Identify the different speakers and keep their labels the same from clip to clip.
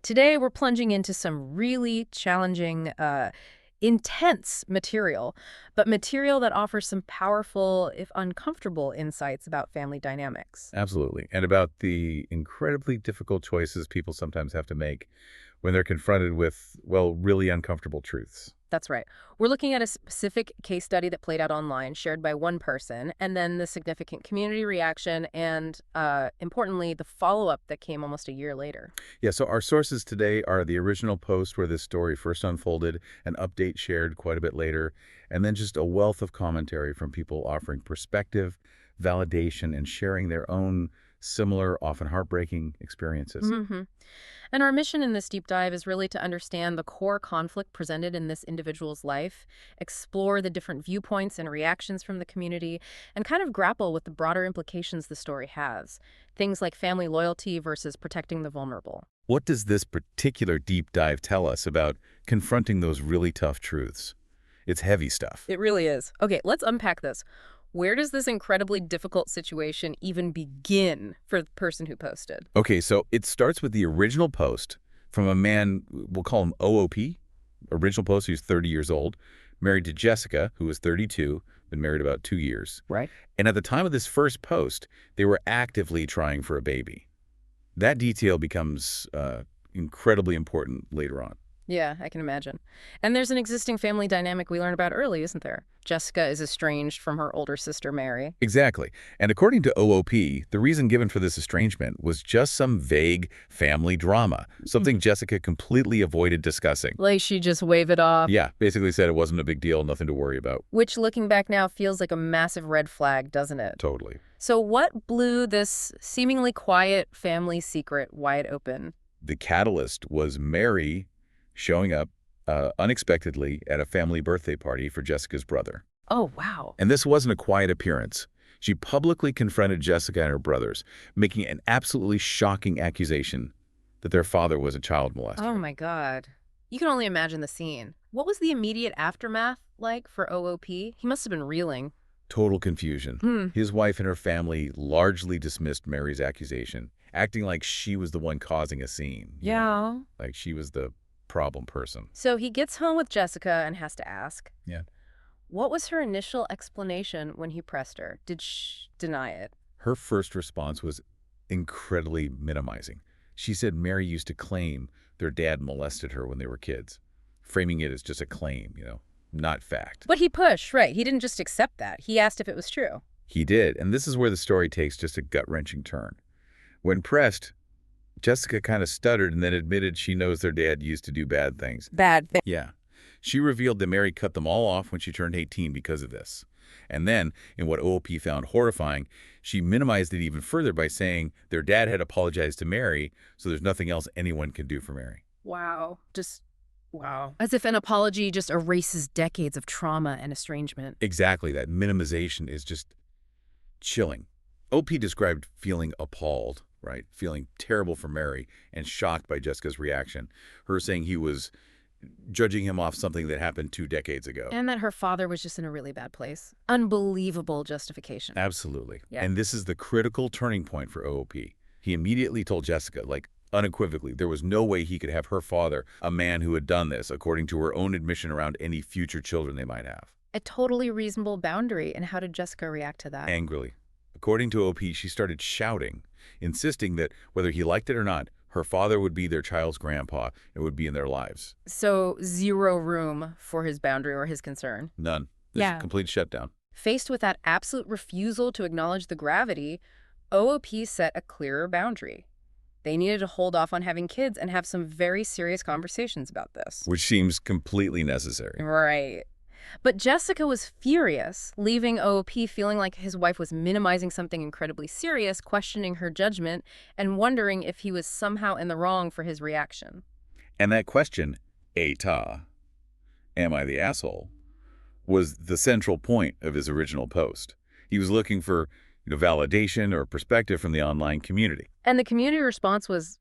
Speaker 1: Today, we're plunging into some really challenging, intense material, but material that offers some powerful, if uncomfortable, insights about family dynamics.
Speaker 2: Absolutely. And about the incredibly difficult choices people sometimes have to make when they're confronted with, well, really uncomfortable truths.
Speaker 1: That's right. We're looking at a specific case study that played out online, shared by one person, and then the significant community reaction, and importantly, the follow-up that came almost a year later.
Speaker 2: Yeah, so our sources today are the original post where this story first unfolded, an update shared quite a bit later, and then just a wealth of commentary from people offering perspective, validation, and sharing their own similar, often heartbreaking experiences.
Speaker 1: hmm And our mission in this deep dive is really to understand the core conflict presented in this individual's life, explore the different viewpoints and reactions from the community, and kind of grapple with the broader implications the story has. Things like family loyalty versus protecting the vulnerable.
Speaker 2: What does this particular deep dive tell us about confronting those really tough truths? It's heavy stuff.
Speaker 1: It really is. Okay, let's unpack this. Where does this incredibly difficult situation even begin for the person who posted?
Speaker 2: Okay, so it starts with the original post from a man, we'll call him OOP, original post, he was 30 years old, married to Jessica, who was 32, been married about 2 years.
Speaker 1: Right.
Speaker 2: And at the time of this first post, they were actively trying for a baby. That detail becomes incredibly important later on.
Speaker 1: Yeah, I can imagine. And there's an existing family dynamic we learned about early, isn't there? Jessica is estranged from her older sister, Mary.
Speaker 2: Exactly. And according to OOP, the reason given for this estrangement was just some vague family drama, something Jessica completely avoided discussing.
Speaker 1: Like she just waved it off.
Speaker 2: Yeah, basically said it wasn't a big deal, nothing to worry about.
Speaker 1: Which, looking back now, feels like a massive red flag, doesn't it?
Speaker 2: Totally.
Speaker 1: So what blew this seemingly quiet family secret wide open?
Speaker 2: The catalyst was Mary showing up unexpectedly at a family birthday party for Jessica's brother.
Speaker 1: Oh, wow.
Speaker 2: And this wasn't a quiet appearance. She publicly confronted Jessica and her brothers, making an absolutely shocking accusation that their father was a child molester.
Speaker 1: Oh, my God. You can only imagine the scene. What was the immediate aftermath like for OOP? He must have been reeling.
Speaker 2: Total confusion.
Speaker 1: Hmm.
Speaker 2: His wife and her family largely dismissed Mary's accusation, acting like she was the one causing a scene.
Speaker 1: Yeah.
Speaker 2: Like she was the problem person.
Speaker 1: So he gets home with Jessica and has to ask.
Speaker 2: Yeah.
Speaker 1: What was her initial explanation when he pressed her? Did she deny it?
Speaker 2: Her first response was incredibly minimizing. She said Mary used to claim their dad molested her when they were kids, framing it as just a claim, not fact.
Speaker 1: But he pushed, right? He didn't just accept that. He asked if it was true.
Speaker 2: He did, and this is where the story takes just a gut-wrenching turn. When pressed, Jessica kind of stuttered and then admitted she knows their dad used to do bad things.
Speaker 1: Bad thing.
Speaker 2: Yeah. She revealed that Mary cut them all off when she turned 18 because of this. And then, in what OOP found horrifying, she minimized it even further by saying their dad had apologized to Mary, so there's nothing else anyone can do for Mary.
Speaker 1: Wow. Wow. As if an apology just erases decades of trauma and estrangement.
Speaker 2: Exactly. That minimization is just chilling. OP described feeling appalled, right? Feeling terrible for Mary and shocked by Jessica's reaction. Her saying he was judging him off something that happened 2 decades ago.
Speaker 1: And that her father was just in a really bad place. Unbelievable justification.
Speaker 2: Absolutely.
Speaker 1: Yeah.
Speaker 2: And this is the critical turning point for OOP. He immediately told Jessica, unequivocally, there was no way he could have her father, a man who had done this, according to her own admission around any future children they might have.
Speaker 1: A totally reasonable boundary. And how did Jessica react to that?
Speaker 2: Angrily. According to OP, she started shouting, insisting that whether he liked it or not, her father would be their child's grandpa and would be in their lives.
Speaker 1: So zero room for his boundary or his concern.
Speaker 2: None. Just complete shutdown.
Speaker 1: Faced with that absolute refusal to acknowledge the gravity, OOP set a clearer boundary. They needed to hold off on having kids and have some very serious conversations about this.
Speaker 2: Which seems completely necessary.
Speaker 1: Right. But Jessica was furious, leaving OOP feeling like his wife was minimizing something incredibly serious, questioning her judgment, and wondering if he was somehow in the wrong for his reaction.
Speaker 2: And that question, am I the asshole, was the central point of his original post. He was looking for validation or perspective from the online community.
Speaker 1: And the community response was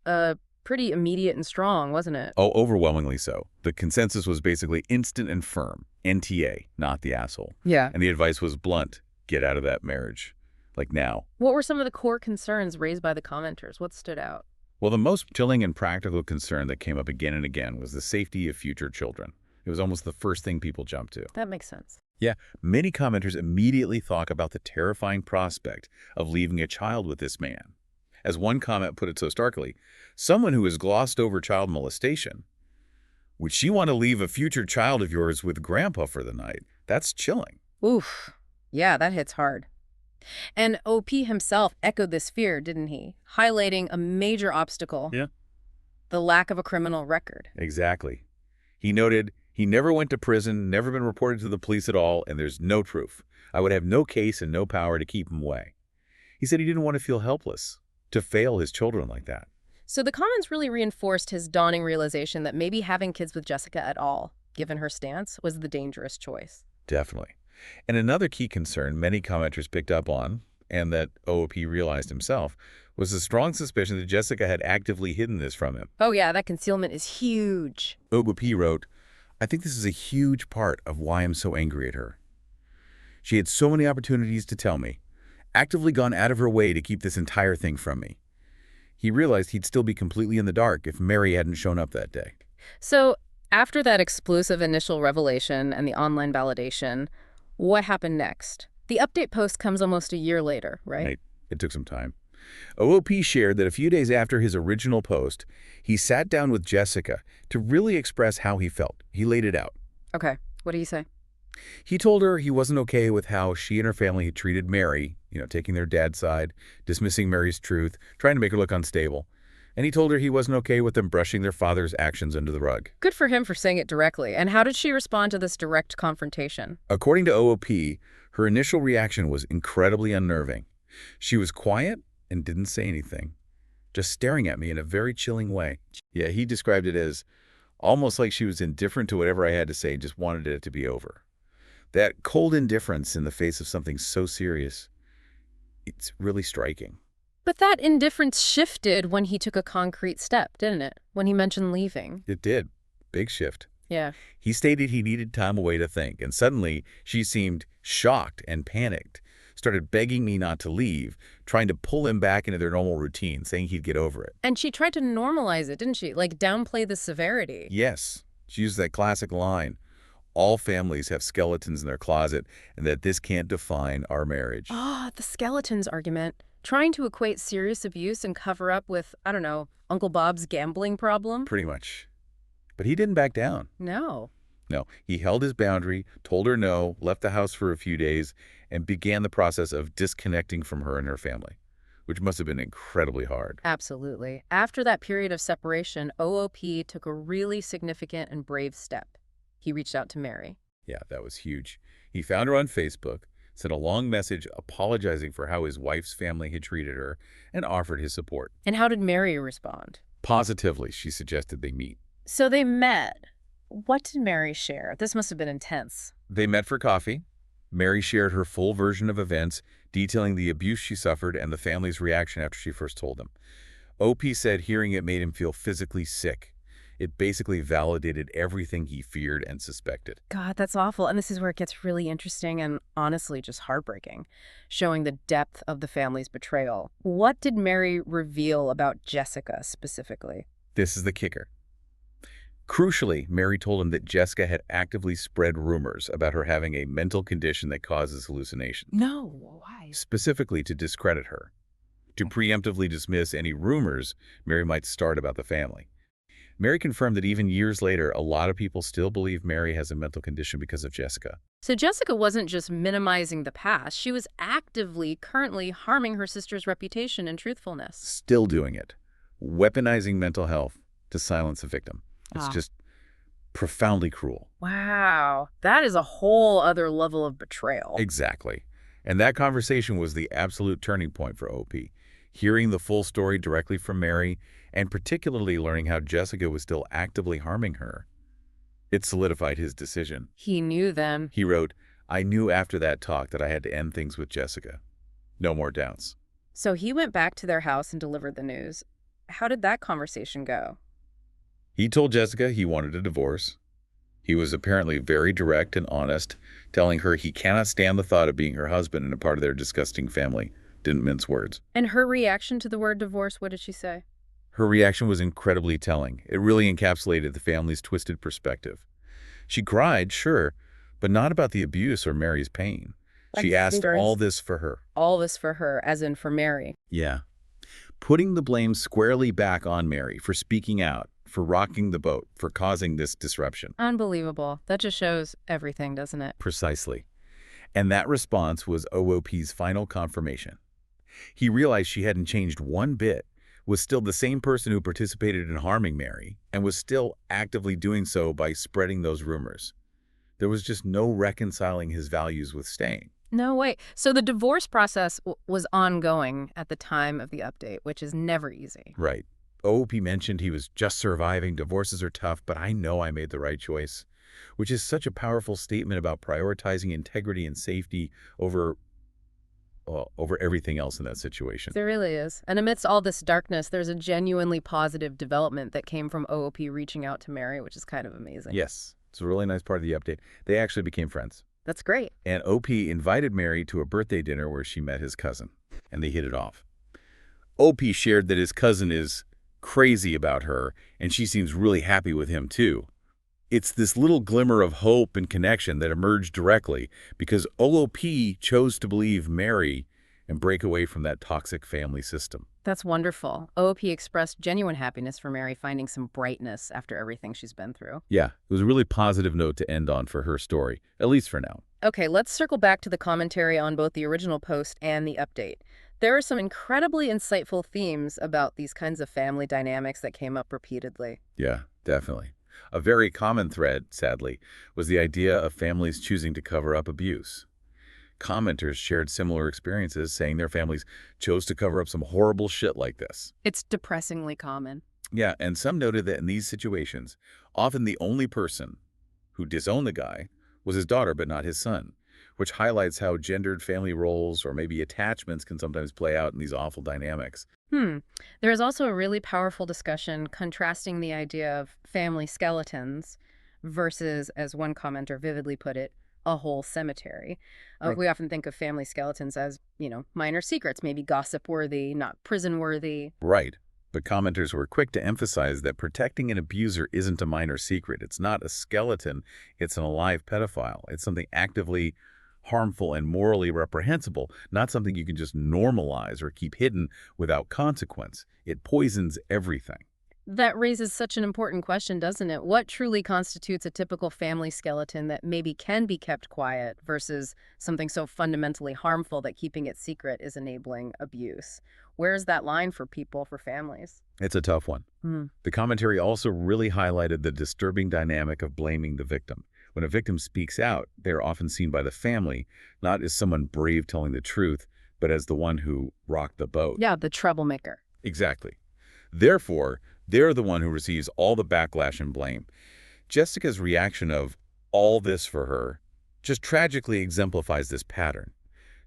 Speaker 1: pretty immediate and strong, wasn't it?
Speaker 2: Oh, overwhelmingly so. The consensus was basically instant and firm. NTA, not the asshole.
Speaker 1: Yeah.
Speaker 2: And the advice was blunt. Get out of that marriage. Like now.
Speaker 1: What were some of the core concerns raised by the commenters? What stood out?
Speaker 2: Well, the most chilling and practical concern that came up again and again was the safety of future children. It was almost the first thing people jumped to.
Speaker 1: That makes sense.
Speaker 2: Yeah, many commenters immediately thought about the terrifying prospect of leaving a child with this man. As one comment put it so starkly, someone who has glossed over child molestation. Would she want to leave a future child of yours with Grandpa for the night? That's chilling.
Speaker 1: Oof. Yeah, that hits hard. And OP himself echoed this fear, didn't he? Highlighting a major obstacle,
Speaker 2: Yeah.
Speaker 1: the lack of a criminal record.
Speaker 2: Exactly. He noted he never went to prison, never been reported to the police at all, and there's no proof. I would have no case and no power to keep him away. He said he didn't want to feel helpless, to fail his children like that.
Speaker 1: So the comments really reinforced his dawning realization that maybe having kids with Jessica at all, given her stance, was the dangerous choice.
Speaker 2: Definitely. And another key concern many commenters picked up on, and that OOP realized himself, was the strong suspicion that Jessica had actively hidden this from him.
Speaker 1: Oh yeah, that concealment is huge.
Speaker 2: OOP wrote, I think this is a huge part of why I'm so angry at her. She had so many opportunities to tell me, actively gone out of her way to keep this entire thing from me. He realized he'd still be completely in the dark if Mary hadn't shown up that day.
Speaker 1: So after that explosive initial revelation and the online validation, what happened next? The update post comes almost a year later, right?
Speaker 2: Right. It took some time. OOP shared that a few days after his original post, he sat down with Jessica to really express how he felt. He laid it out.
Speaker 1: Okay, what do you say?
Speaker 2: He told her he wasn't okay with how she and her family had treated Mary, taking their dad's side, dismissing Mary's truth, trying to make her look unstable. And he told her he wasn't okay with them brushing their father's actions under the rug.
Speaker 1: Good for him for saying it directly. And how did she respond to this direct confrontation?
Speaker 2: According to OOP, her initial reaction was incredibly unnerving. She was quiet and didn't say anything, just staring at me in a very chilling way. Yeah, he described it as almost like she was indifferent to whatever I had to say and just wanted it to be over. That cold indifference in the face of something so serious, it's really striking.
Speaker 1: But that indifference shifted when he took a concrete step, didn't it? When he mentioned leaving.
Speaker 2: It did. Big shift.
Speaker 1: Yeah.
Speaker 2: He stated he needed time away to think, and suddenly she seemed shocked and panicked, started begging me not to leave, trying to pull him back into their normal routine, saying he'd get over it.
Speaker 1: And she tried to normalize it, didn't she? Like downplay the severity.
Speaker 2: Yes, she used that classic line, all families have skeletons in their closet, and that this can't define our marriage.
Speaker 1: Ah, the skeletons argument. Trying to equate serious abuse and cover up with, I don't know, Uncle Bob's gambling problem?
Speaker 2: Pretty much. But he didn't back down.
Speaker 1: No.
Speaker 2: No, he held his boundary, told her no, left the house for a few days, and began the process of disconnecting from her and her family, which must have been incredibly hard.
Speaker 1: Absolutely. After that period of separation, OOP took a really significant and brave step. He reached out to Mary.
Speaker 2: Yeah, that was huge. He found her on Facebook, sent a long message apologizing for how his wife's family had treated her, and offered his support.
Speaker 1: And how did Mary respond?
Speaker 2: Positively, she suggested they meet.
Speaker 1: So they met. What did Mary share? This must have been intense.
Speaker 2: They met for coffee. Mary shared her full version of events, detailing the abuse she suffered and the family's reaction after she first told them. OP said hearing it made him feel physically sick. It basically validated everything he feared and suspected.
Speaker 1: God, that's awful. And this is where it gets really interesting and honestly just heartbreaking, showing the depth of the family's betrayal. What did Mary reveal about Jessica specifically?
Speaker 2: This is the kicker. Crucially, Mary told him that Jessica had actively spread rumors about her having a mental condition that causes hallucinations.
Speaker 1: No, why?
Speaker 2: Specifically to discredit her, to preemptively dismiss any rumors Mary might start about the family. Mary confirmed that even years later, a lot of people still believe Mary has a mental condition because of Jessica.
Speaker 1: So Jessica wasn't just minimizing the past. She was actively, currently harming her sister's reputation and truthfulness.
Speaker 2: Still doing it. Weaponizing mental health to silence a victim. It's just profoundly cruel.
Speaker 1: Wow. That is a whole other level of betrayal.
Speaker 2: Exactly. And that conversation was the absolute turning point for OP. Hearing the full story directly from Mary, and particularly learning how Jessica was still actively harming her, it solidified his decision.
Speaker 1: He knew then.
Speaker 2: He wrote, I knew after that talk that I had to end things with Jessica. No more doubts.
Speaker 1: So he went back to their house and delivered the news. How did that conversation go?
Speaker 2: He told Jessica he wanted a divorce. He was apparently very direct and honest, telling her he cannot stand the thought of being her husband and a part of their disgusting family. Didn't mince words.
Speaker 1: And her reaction to the word divorce, what did she say?
Speaker 2: Her reaction was incredibly telling. It really encapsulated the family's twisted perspective. She cried, sure, but not about the abuse or Mary's pain. She
Speaker 1: That's
Speaker 2: asked
Speaker 1: very
Speaker 2: all this for her.
Speaker 1: all this for her, as in for Mary.
Speaker 2: Yeah. Putting the blame squarely back on Mary for speaking out, for rocking the boat, for causing this disruption.
Speaker 1: Unbelievable. That just shows everything, doesn't it?
Speaker 2: Precisely. And that response was OOP's final confirmation. He realized she hadn't changed one bit, was still the same person who participated in harming Mary, and was still actively doing so by spreading those rumors. There was just no reconciling his values with staying.
Speaker 1: No way. So the divorce process was ongoing at the time of the update, which is never easy.
Speaker 2: Right. OOP mentioned he was just surviving. Divorces are tough, but I know I made the right choice, which is such a powerful statement about prioritizing integrity and safety over over everything else in that situation.
Speaker 1: There really is. And amidst all this darkness, there's a genuinely positive development that came from OOP reaching out to Mary, which is kind of amazing.
Speaker 2: Yes, it's a really nice part of the update. They actually became friends.
Speaker 1: That's great.
Speaker 2: And OP invited Mary to a birthday dinner where she met his cousin, and they hit it off. OP shared that his cousin is crazy about her, and she seems really happy with him too. It's this little glimmer of hope and connection that emerged directly because OOP chose to believe Mary and break away from that toxic family system.
Speaker 1: That's wonderful. OOP expressed genuine happiness for Mary finding some brightness after everything she's been through.
Speaker 2: Yeah, it was a really positive note to end on for her story, at least for now.
Speaker 1: Okay, let's circle back to the commentary on both the original post and the update. There are some incredibly insightful themes about these kinds of family dynamics that came up repeatedly.
Speaker 2: Yeah, definitely. A very common thread, sadly, was the idea of families choosing to cover up abuse. Commenters shared similar experiences, saying their families chose to cover up some horrible shit like this.
Speaker 1: It's depressingly common.
Speaker 2: Yeah, and some noted that in these situations, often the only person who disowned the guy was his daughter but not his son, which highlights how gendered family roles or maybe attachments can sometimes play out in these awful dynamics.
Speaker 1: There is also a really powerful discussion contrasting the idea of family skeletons versus, as one commenter vividly put it, a whole cemetery.
Speaker 2: Right.
Speaker 1: We often think of family skeletons as, minor secrets, maybe gossip-worthy, not prison-worthy.
Speaker 2: Right. But commenters were quick to emphasize that protecting an abuser isn't a minor secret. It's not a skeleton. It's an alive pedophile. It's something actively harmful and morally reprehensible, not something you can just normalize or keep hidden without consequence. It poisons everything.
Speaker 1: That raises such an important question, doesn't it? What truly constitutes a typical family skeleton that maybe can be kept quiet versus something so fundamentally harmful that keeping it secret is enabling abuse? Where is that line for people, for families?
Speaker 2: It's a tough one. The commentary also really highlighted the disturbing dynamic of blaming the victim. When a victim speaks out, they are often seen by the family, not as someone brave telling the truth, but as the one who rocked the boat.
Speaker 1: Yeah, the troublemaker.
Speaker 2: Exactly. Therefore, they're the one who receives all the backlash and blame. Jessica's reaction of all this for her just tragically exemplifies this pattern.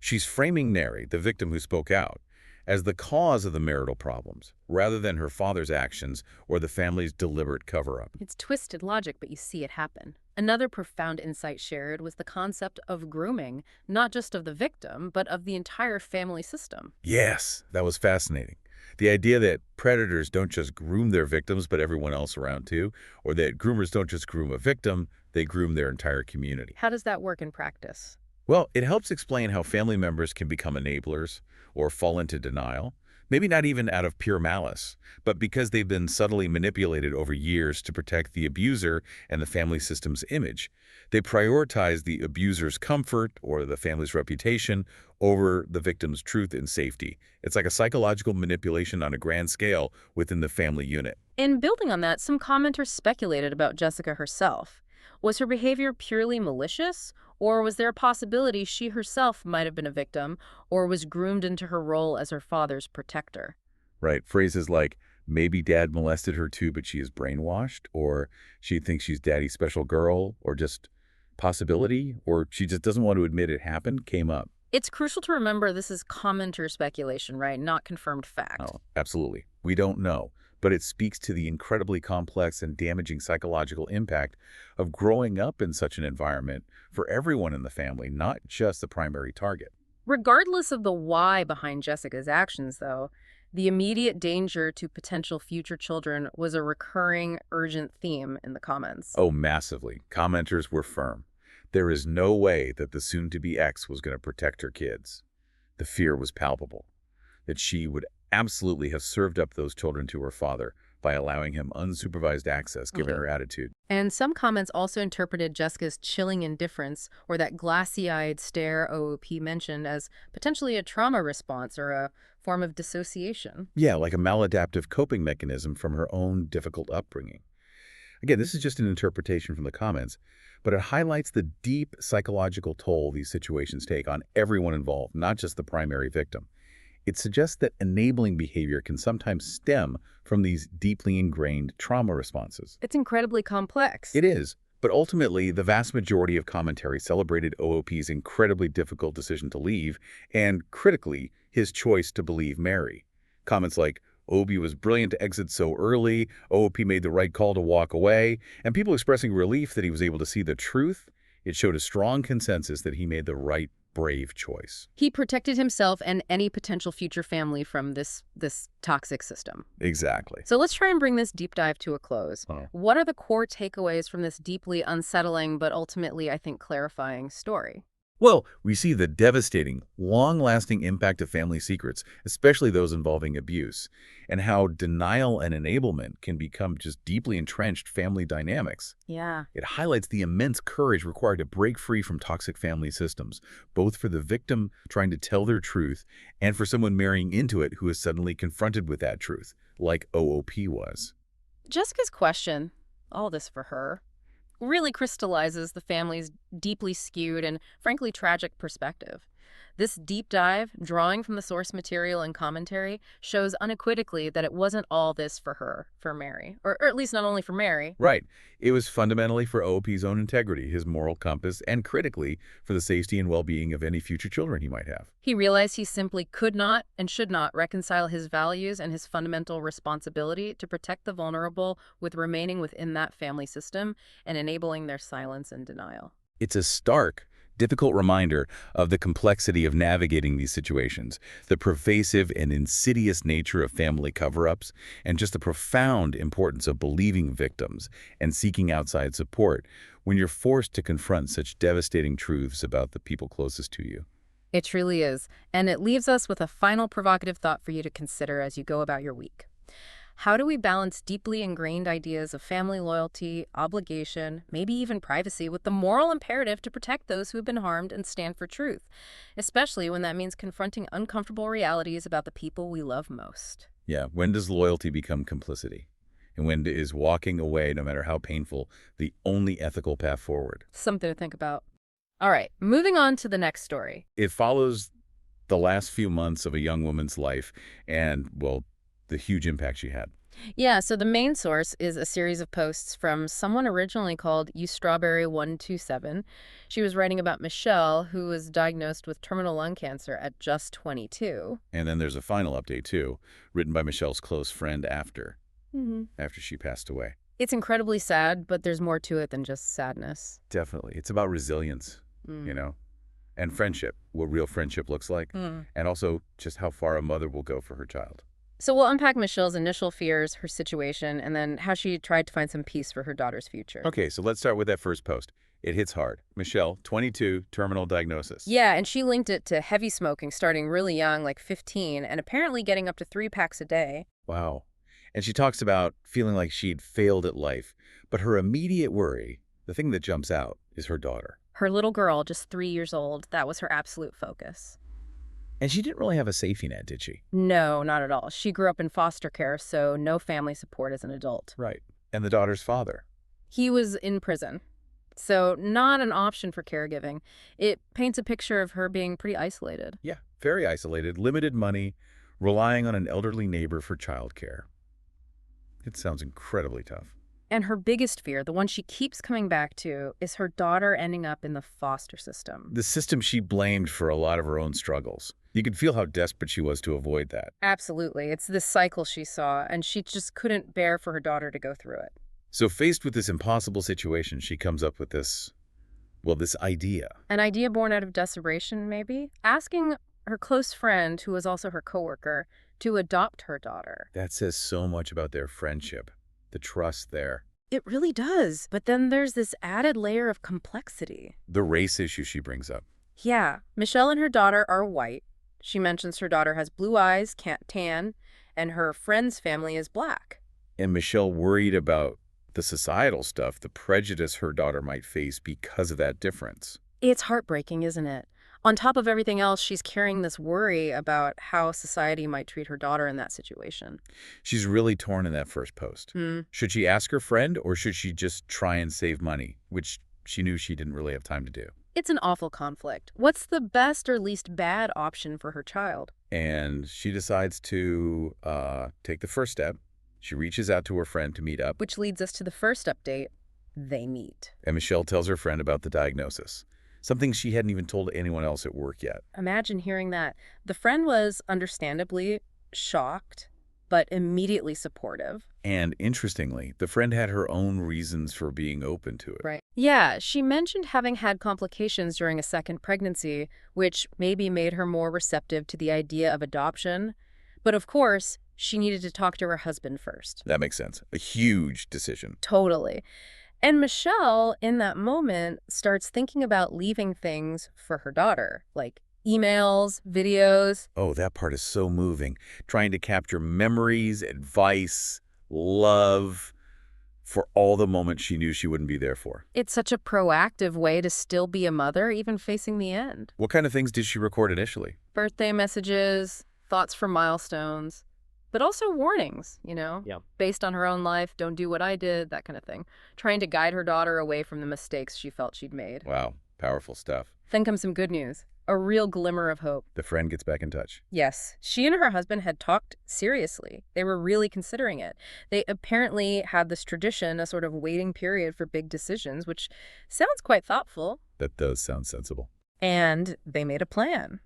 Speaker 2: She's framing Mary, the victim who spoke out, as the cause of the marital problems, rather than her father's actions or the family's deliberate cover-up.
Speaker 1: It's twisted logic, but you see it happen. Another profound insight shared was the concept of grooming, not just of the victim, but of the entire family system.
Speaker 2: Yes, that was fascinating. The idea that predators don't just groom their victims, but everyone else around too, or that groomers don't just groom a victim, they groom their entire community.
Speaker 1: How does that work in practice?
Speaker 2: Well, it helps explain how family members can become enablers or fall into denial, maybe not even out of pure malice, but because they've been subtly manipulated over years to protect the abuser and the family system's image. They prioritize the abuser's comfort or the family's reputation over the victim's truth and safety. It's like a psychological manipulation on a grand scale within the family unit.
Speaker 1: In building on that, some commenters speculated about Jessica herself. Was her behavior purely malicious, or was there a possibility she herself might have been a victim or was groomed into her role as her father's protector?
Speaker 2: Right. Phrases like, maybe dad molested her too, but she is brainwashed, or she thinks she's daddy's special girl, or just possibility, or she just doesn't want to admit it happened, came up.
Speaker 1: It's crucial to remember this is commenter speculation, right? Not confirmed fact.
Speaker 2: Oh, absolutely. We don't know, but it speaks to the incredibly complex and damaging psychological impact of growing up in such an environment for everyone in the family, not just the primary target.
Speaker 1: Regardless of the why behind Jessica's actions, though, The immediate danger to potential future children was a recurring, urgent theme in the comments.
Speaker 2: Oh, massively. Commenters were firm. There is no way that the soon-to-be ex was going to protect her kids. The fear was palpable, that she would absolutely have served up those children to her father by allowing him unsupervised access given her attitude.
Speaker 1: And some comments also interpreted Jessica's chilling indifference or that glassy-eyed stare OOP mentioned as potentially a trauma response or a form of dissociation.
Speaker 2: Yeah, like a maladaptive coping mechanism from her own difficult upbringing. Again, this is just an interpretation from the comments, but it highlights the deep psychological toll these situations take on everyone involved, not just the primary victim. It suggests that enabling behavior can sometimes stem from these deeply ingrained trauma responses.
Speaker 1: It's incredibly complex.
Speaker 2: It is, but ultimately, the vast majority of commentary celebrated OOP's incredibly difficult decision to leave and, critically, his choice to believe Mary. Comments like, Obi was brilliant to exit so early, OOP made the right call to walk away, and people expressing relief that he was able to see the truth, it showed a strong consensus that he made the right, brave choice.
Speaker 1: He protected himself and any potential future family from this toxic system.
Speaker 2: Exactly.
Speaker 1: So let's try and bring this deep dive to a close.
Speaker 2: Oh.
Speaker 1: What are the core takeaways from this deeply unsettling but ultimately, I think, clarifying story?
Speaker 2: Well, we see the devastating, long-lasting impact of family secrets, especially those involving abuse, and how denial and enablement can become just deeply entrenched family dynamics.
Speaker 1: Yeah.
Speaker 2: It highlights the immense courage required to break free from toxic family systems, both for the victim trying to tell their truth and for someone marrying into it who is suddenly confronted with that truth, like OOP was.
Speaker 1: Jessica's question, all this for her, really crystallizes the family's deeply skewed and frankly tragic perspective. This deep dive, drawing from the source material and commentary, shows unequivocally that it wasn't all this for her, for Mary. Or at least not only for Mary.
Speaker 2: Right. It was fundamentally for OOP's own integrity, his moral compass, and critically, for the safety and well-being of any future children he might have.
Speaker 1: He realized he simply could not and should not reconcile his values and his fundamental responsibility to protect the vulnerable with remaining within that family system and enabling their silence and denial.
Speaker 2: It's a stark, difficult reminder of the complexity of navigating these situations, the pervasive and insidious nature of family cover-ups, and just the profound importance of believing victims and seeking outside support when you're forced to confront such devastating truths about the people closest to you.
Speaker 1: It truly is. And it leaves us with a final provocative thought for you to consider as you go about your week. How do we balance deeply ingrained ideas of family loyalty, obligation, maybe even privacy with the moral imperative to protect those who have been harmed and stand for truth, especially when that means confronting uncomfortable realities about the people we love most?
Speaker 2: Yeah, when does loyalty become complicity? And when is walking away, no matter how painful, the only ethical path forward?
Speaker 1: Something to think about. All right, moving on to the next story.
Speaker 2: It follows the last few months of a young woman's life and, well, the huge impact she had.
Speaker 1: Yeah, so the main source is a series of posts from someone originally called YouStrawberry127. She was writing about Michelle, who was diagnosed with terminal lung cancer at just 22.
Speaker 2: And then there's a final update, too, written by Michelle's close friend after she passed away.
Speaker 1: It's incredibly sad, but there's more to it than just sadness.
Speaker 2: Definitely. It's about resilience, you know, and friendship, what real friendship looks like, and also just how far a mother will go for her child.
Speaker 1: So we'll unpack Michelle's initial fears, her situation, and then how she tried to find some peace for her daughter's future.
Speaker 2: Okay, so let's start with that first post. It hits hard. Michelle, 22, terminal diagnosis.
Speaker 1: Yeah, and she linked it to heavy smoking starting really young, like 15, and apparently getting up to 3 packs a day.
Speaker 2: Wow. And she talks about feeling like she'd failed at life. But her immediate worry, the thing that jumps out, is her daughter.
Speaker 1: Her little girl, just 3 years old, that was her absolute focus.
Speaker 2: And she didn't really have a safety net, did she?
Speaker 1: No, not at all. She grew up in foster care, so no family support as an adult.
Speaker 2: Right. And the daughter's father?
Speaker 1: He was in prison, so not an option for caregiving. It paints a picture of her being pretty isolated.
Speaker 2: Yeah, very isolated, limited money, relying on an elderly neighbor for childcare. It sounds incredibly tough.
Speaker 1: And her biggest fear, the one she keeps coming back to, is her daughter ending up in the foster system.
Speaker 2: The system she blamed for a lot of her own struggles. You could feel how desperate she was to avoid that.
Speaker 1: Absolutely. It's this cycle she saw, and she just couldn't bear for her daughter to go through it.
Speaker 2: So faced with this impossible situation, she comes up with this idea.
Speaker 1: An idea born out of desperation, maybe? Asking her close friend, who was also her coworker, to adopt her daughter.
Speaker 2: That says so much about their friendship, the trust there.
Speaker 1: It really does. But then there's this added layer of complexity.
Speaker 2: The race issue she brings up.
Speaker 1: Yeah, Michelle and her daughter are white. She mentions her daughter has blue eyes, can't tan, and her friend's family is black.
Speaker 2: And Michelle worried about the societal stuff, the prejudice her daughter might face because of that difference.
Speaker 1: It's heartbreaking, isn't it? On top of everything else, she's carrying this worry about how society might treat her daughter in that situation.
Speaker 2: She's really torn in that first post.
Speaker 1: Hmm.
Speaker 2: Should she ask her friend, or should she just try and save money, which she knew she didn't really have time to do?
Speaker 1: It's an awful conflict. What's the best or least bad option for her child?
Speaker 2: And she decides to take the first step. She reaches out to her friend to meet up,
Speaker 1: Which leads us to the first update. They meet.
Speaker 2: and Michelle tells her friend about the diagnosis, something she hadn't even told anyone else at work yet.
Speaker 1: Imagine hearing that. The friend was understandably shocked, but immediately supportive.
Speaker 2: And interestingly, the friend had her own reasons for being open to it.
Speaker 1: Right. Yeah, she mentioned having had complications during a second pregnancy, which maybe made her more receptive to the idea of adoption. But of course, she needed to talk to her husband first.
Speaker 2: That makes sense. A huge decision.
Speaker 1: Totally. And Michelle, in that moment, starts thinking about leaving things for her daughter, like emails, videos.
Speaker 2: Oh, that part is so moving. Trying to capture memories, advice, love for all the moments she knew she wouldn't be there for.
Speaker 1: It's such a proactive way to still be a mother, even facing the end.
Speaker 2: What kind of things did she record initially?
Speaker 1: Birthday messages, thoughts from milestones, but also warnings,
Speaker 3: Yeah.
Speaker 1: based on her own life, don't do what I did, that kind of thing. Trying to guide her daughter away from the mistakes she felt she'd made.
Speaker 2: Wow, powerful stuff.
Speaker 1: Then comes some good news, a real glimmer of hope.
Speaker 2: The friend gets back in touch.
Speaker 1: Yes, she and her husband had talked seriously. They were really considering it. They apparently had this tradition, a sort of waiting period for big decisions, which sounds quite thoughtful.
Speaker 2: That does sound sensible.
Speaker 1: And they made a plan.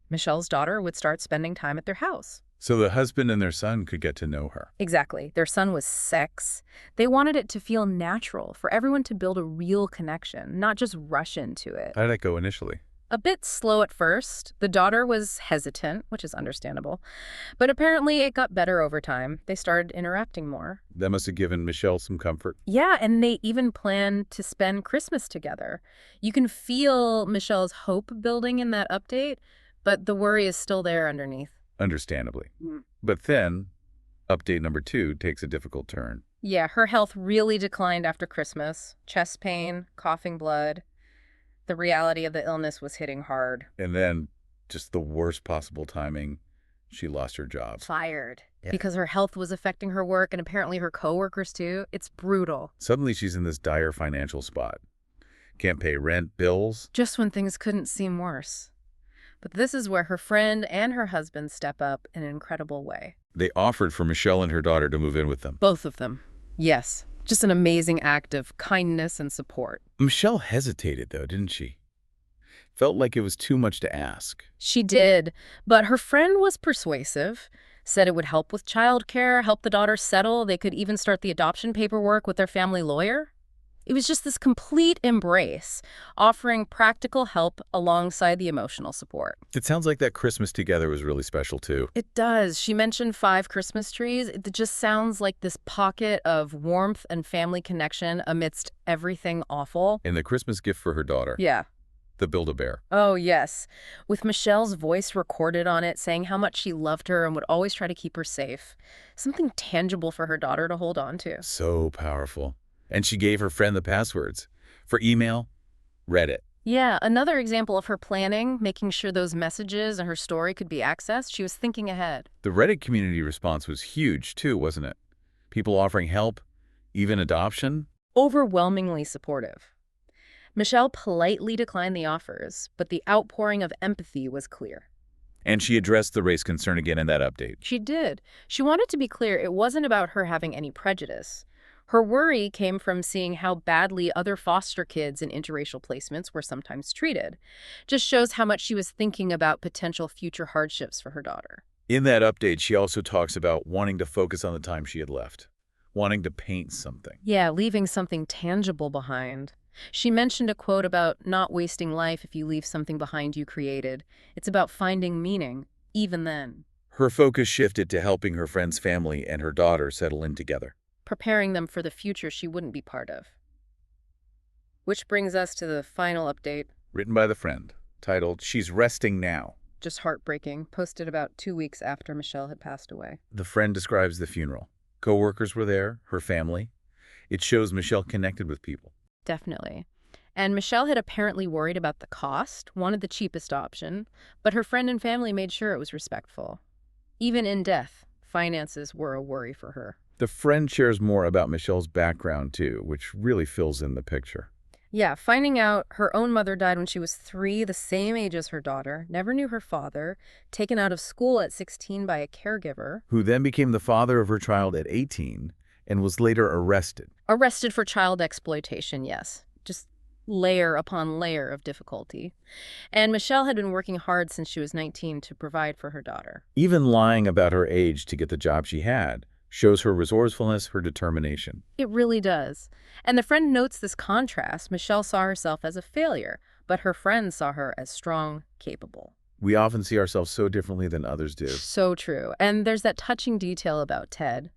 Speaker 1: Michelle's daughter would start spending time at their house.
Speaker 2: So the husband and their son could get to know her.
Speaker 1: Exactly. Their son was 6. They wanted it to feel natural, for everyone to build a real connection, not just rush into it.
Speaker 2: How did that go initially?
Speaker 1: A bit slow at first. The daughter was hesitant, which is understandable. But apparently it got better over time. They started interacting more.
Speaker 2: That must have given Michelle some comfort.
Speaker 1: Yeah, and they even planned to spend Christmas together. You can feel Michelle's hope building in that update, but the worry is still there underneath.
Speaker 2: Understandably.
Speaker 1: Mm.
Speaker 2: But then, update number 2 takes a difficult turn.
Speaker 1: Yeah, her health really declined after Christmas. Chest pain, coughing blood. The reality of the illness was hitting hard.
Speaker 2: And then, just the worst possible timing, she lost her job.
Speaker 1: Fired.
Speaker 2: Yeah.
Speaker 1: Because her health was affecting her work and apparently her coworkers too. It's brutal.
Speaker 2: Suddenly she's in this dire financial spot. Can't pay rent, bills.
Speaker 1: Just when things couldn't seem worse. But this is where her friend and her husband step up in an incredible way.
Speaker 2: They offered for Michelle and her daughter to move in with them.
Speaker 1: Both of them. Yes. Just an amazing act of kindness and support.
Speaker 2: Michelle hesitated, though, didn't she? Felt like it was too much to ask.
Speaker 1: She did, but her friend was persuasive, said it would help with childcare, help the daughter settle. They could even start the adoption paperwork with their family lawyer. It was just this complete embrace, offering practical help alongside the emotional support.
Speaker 2: It sounds like that Christmas together was really special, too.
Speaker 1: It does. She mentioned 5 Christmas trees. It just sounds like this pocket of warmth and family connection amidst everything awful.
Speaker 2: And the Christmas gift for her daughter,
Speaker 1: Yeah.
Speaker 2: the Build-A-Bear.
Speaker 1: Oh, yes. With Michelle's voice recorded on it, saying how much she loved her and would always try to keep her safe. Something tangible for her daughter to hold on to.
Speaker 2: So powerful. And she gave her friend the passwords. For email, Reddit.
Speaker 1: Yeah, another example of her planning, making sure those messages and her story could be accessed. She was thinking ahead.
Speaker 2: The Reddit community response was huge, too, wasn't it? People offering help, even adoption.
Speaker 1: Overwhelmingly supportive. Michelle politely declined the offers, but the outpouring of empathy was clear.
Speaker 2: And she addressed the race concern again in that update.
Speaker 1: She did. She wanted to be clear it wasn't about her having any prejudice. Her worry came from seeing how badly other foster kids in interracial placements were sometimes treated. Just shows how much she was thinking about potential future hardships for her daughter.
Speaker 2: In that update, she also talks about wanting to focus on the time she had left, wanting to paint something.
Speaker 1: Yeah, leaving something tangible behind. She mentioned a quote about not wasting life if you leave something behind you created. It's about finding meaning, even then.
Speaker 2: Her focus shifted to helping her friend's family and her daughter settle in together.
Speaker 1: preparing them for the future she wouldn't be part of. Which brings us to the final update.
Speaker 2: Written by the friend, titled She's Resting Now.
Speaker 1: Just heartbreaking, posted about 2 weeks after Michelle had passed away.
Speaker 2: The friend describes the funeral. Co-workers were there, her family. It shows Michelle connected with people.
Speaker 1: Definitely. And Michelle had apparently worried about the cost, wanted the cheapest option, but her friend and family made sure it was respectful. Even in death, finances were a worry for her.
Speaker 2: The friend shares more about Michelle's background, too, which really fills in the picture.
Speaker 1: Yeah, finding out her own mother died when she was 3, the same age as her daughter, never knew her father, taken out of school at 16 by a caregiver.
Speaker 2: Who then became the father of her child at 18 and was later arrested.
Speaker 1: Arrested for child exploitation, yes. Just layer upon layer of difficulty. And Michelle had been working hard since she was 19 to provide for her daughter.
Speaker 2: Even lying about her age to get the job she had shows her resourcefulness, her determination.
Speaker 1: It really does. And the friend notes this contrast. Michelle saw herself as a failure, but her friend saw her as strong, capable.
Speaker 2: We often see ourselves so differently than others do.
Speaker 1: So true. And there's that touching detail about Ted.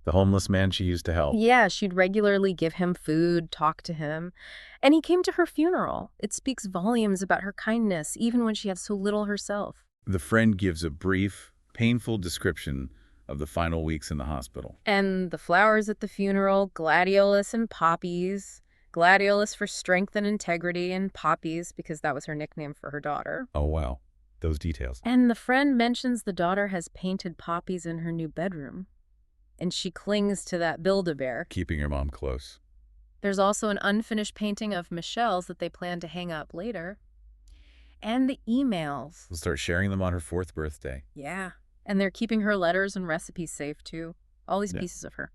Speaker 2: The homeless man she used to help.
Speaker 1: Yeah, she'd regularly give him food, talk to him. And he came to her funeral. It speaks volumes about her kindness, even when she had so little herself.
Speaker 2: The friend gives a brief, painful description of the final weeks in the hospital.
Speaker 1: And the flowers at the funeral, gladiolus and poppies. Gladiolus for strength and integrity, and poppies because that was her nickname for her daughter.
Speaker 2: Oh, wow. Those details.
Speaker 1: And the friend mentions the daughter has painted poppies in her new bedroom. And she clings to that Build-A-Bear.
Speaker 2: Keeping her mom close.
Speaker 1: There's also an unfinished painting of Michelle's that they plan to hang up later. And the emails.
Speaker 2: We'll start sharing them on her 4th birthday.
Speaker 1: Yeah. And they're keeping her letters and recipes safe, too. All these
Speaker 2: Yeah.
Speaker 1: pieces of her.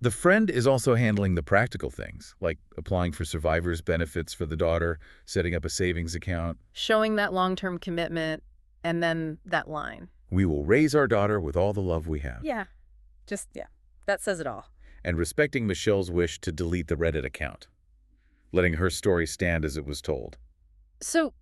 Speaker 2: The friend is also handling the practical things, like applying for survivor's benefits for the daughter, setting up a savings account.
Speaker 1: Showing that long-term commitment, and then that line.
Speaker 2: We will raise our daughter with all the love we have.
Speaker 1: Yeah. Yeah. That says it all.
Speaker 2: And respecting Michelle's wish to delete the Reddit account, letting her story stand as it was told.
Speaker 1: So,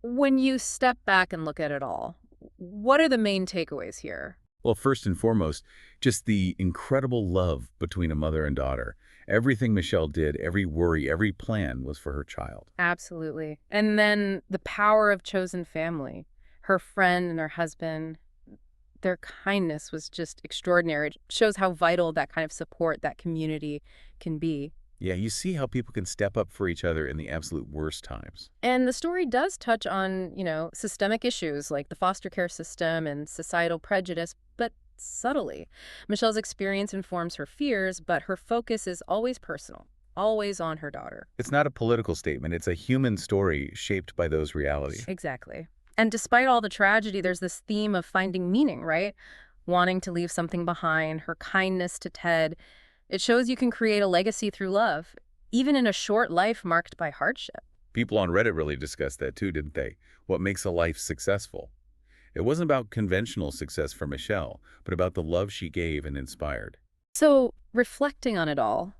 Speaker 1: when you step back and look at it all, what are the main takeaways here?
Speaker 2: Well, first and foremost, just the incredible love between a mother and daughter. Everything Michelle did, every worry, every plan was for her child.
Speaker 1: Absolutely. And then the power of chosen family. Her friend and her husband, their kindness was just extraordinary. It shows how vital that kind of support, that community can be.
Speaker 2: Yeah, you see how people can step up for each other in the absolute worst times.
Speaker 1: And the story does touch on, systemic issues like the foster care system and societal prejudice, but subtly. Michelle's experience informs her fears, but her focus is always personal, always on her daughter.
Speaker 2: It's not a political statement. It's a human story shaped by those realities.
Speaker 1: Exactly. And despite all the tragedy, there's this theme of finding meaning, right? Wanting to leave something behind, her kindness to Ted. It shows you can create a legacy through love, even in a short life marked by hardship.
Speaker 2: People on Reddit really discussed that too, didn't they? What makes a life successful? It wasn't about conventional success for Michelle, but about the love she gave and inspired.
Speaker 1: So, reflecting on it all,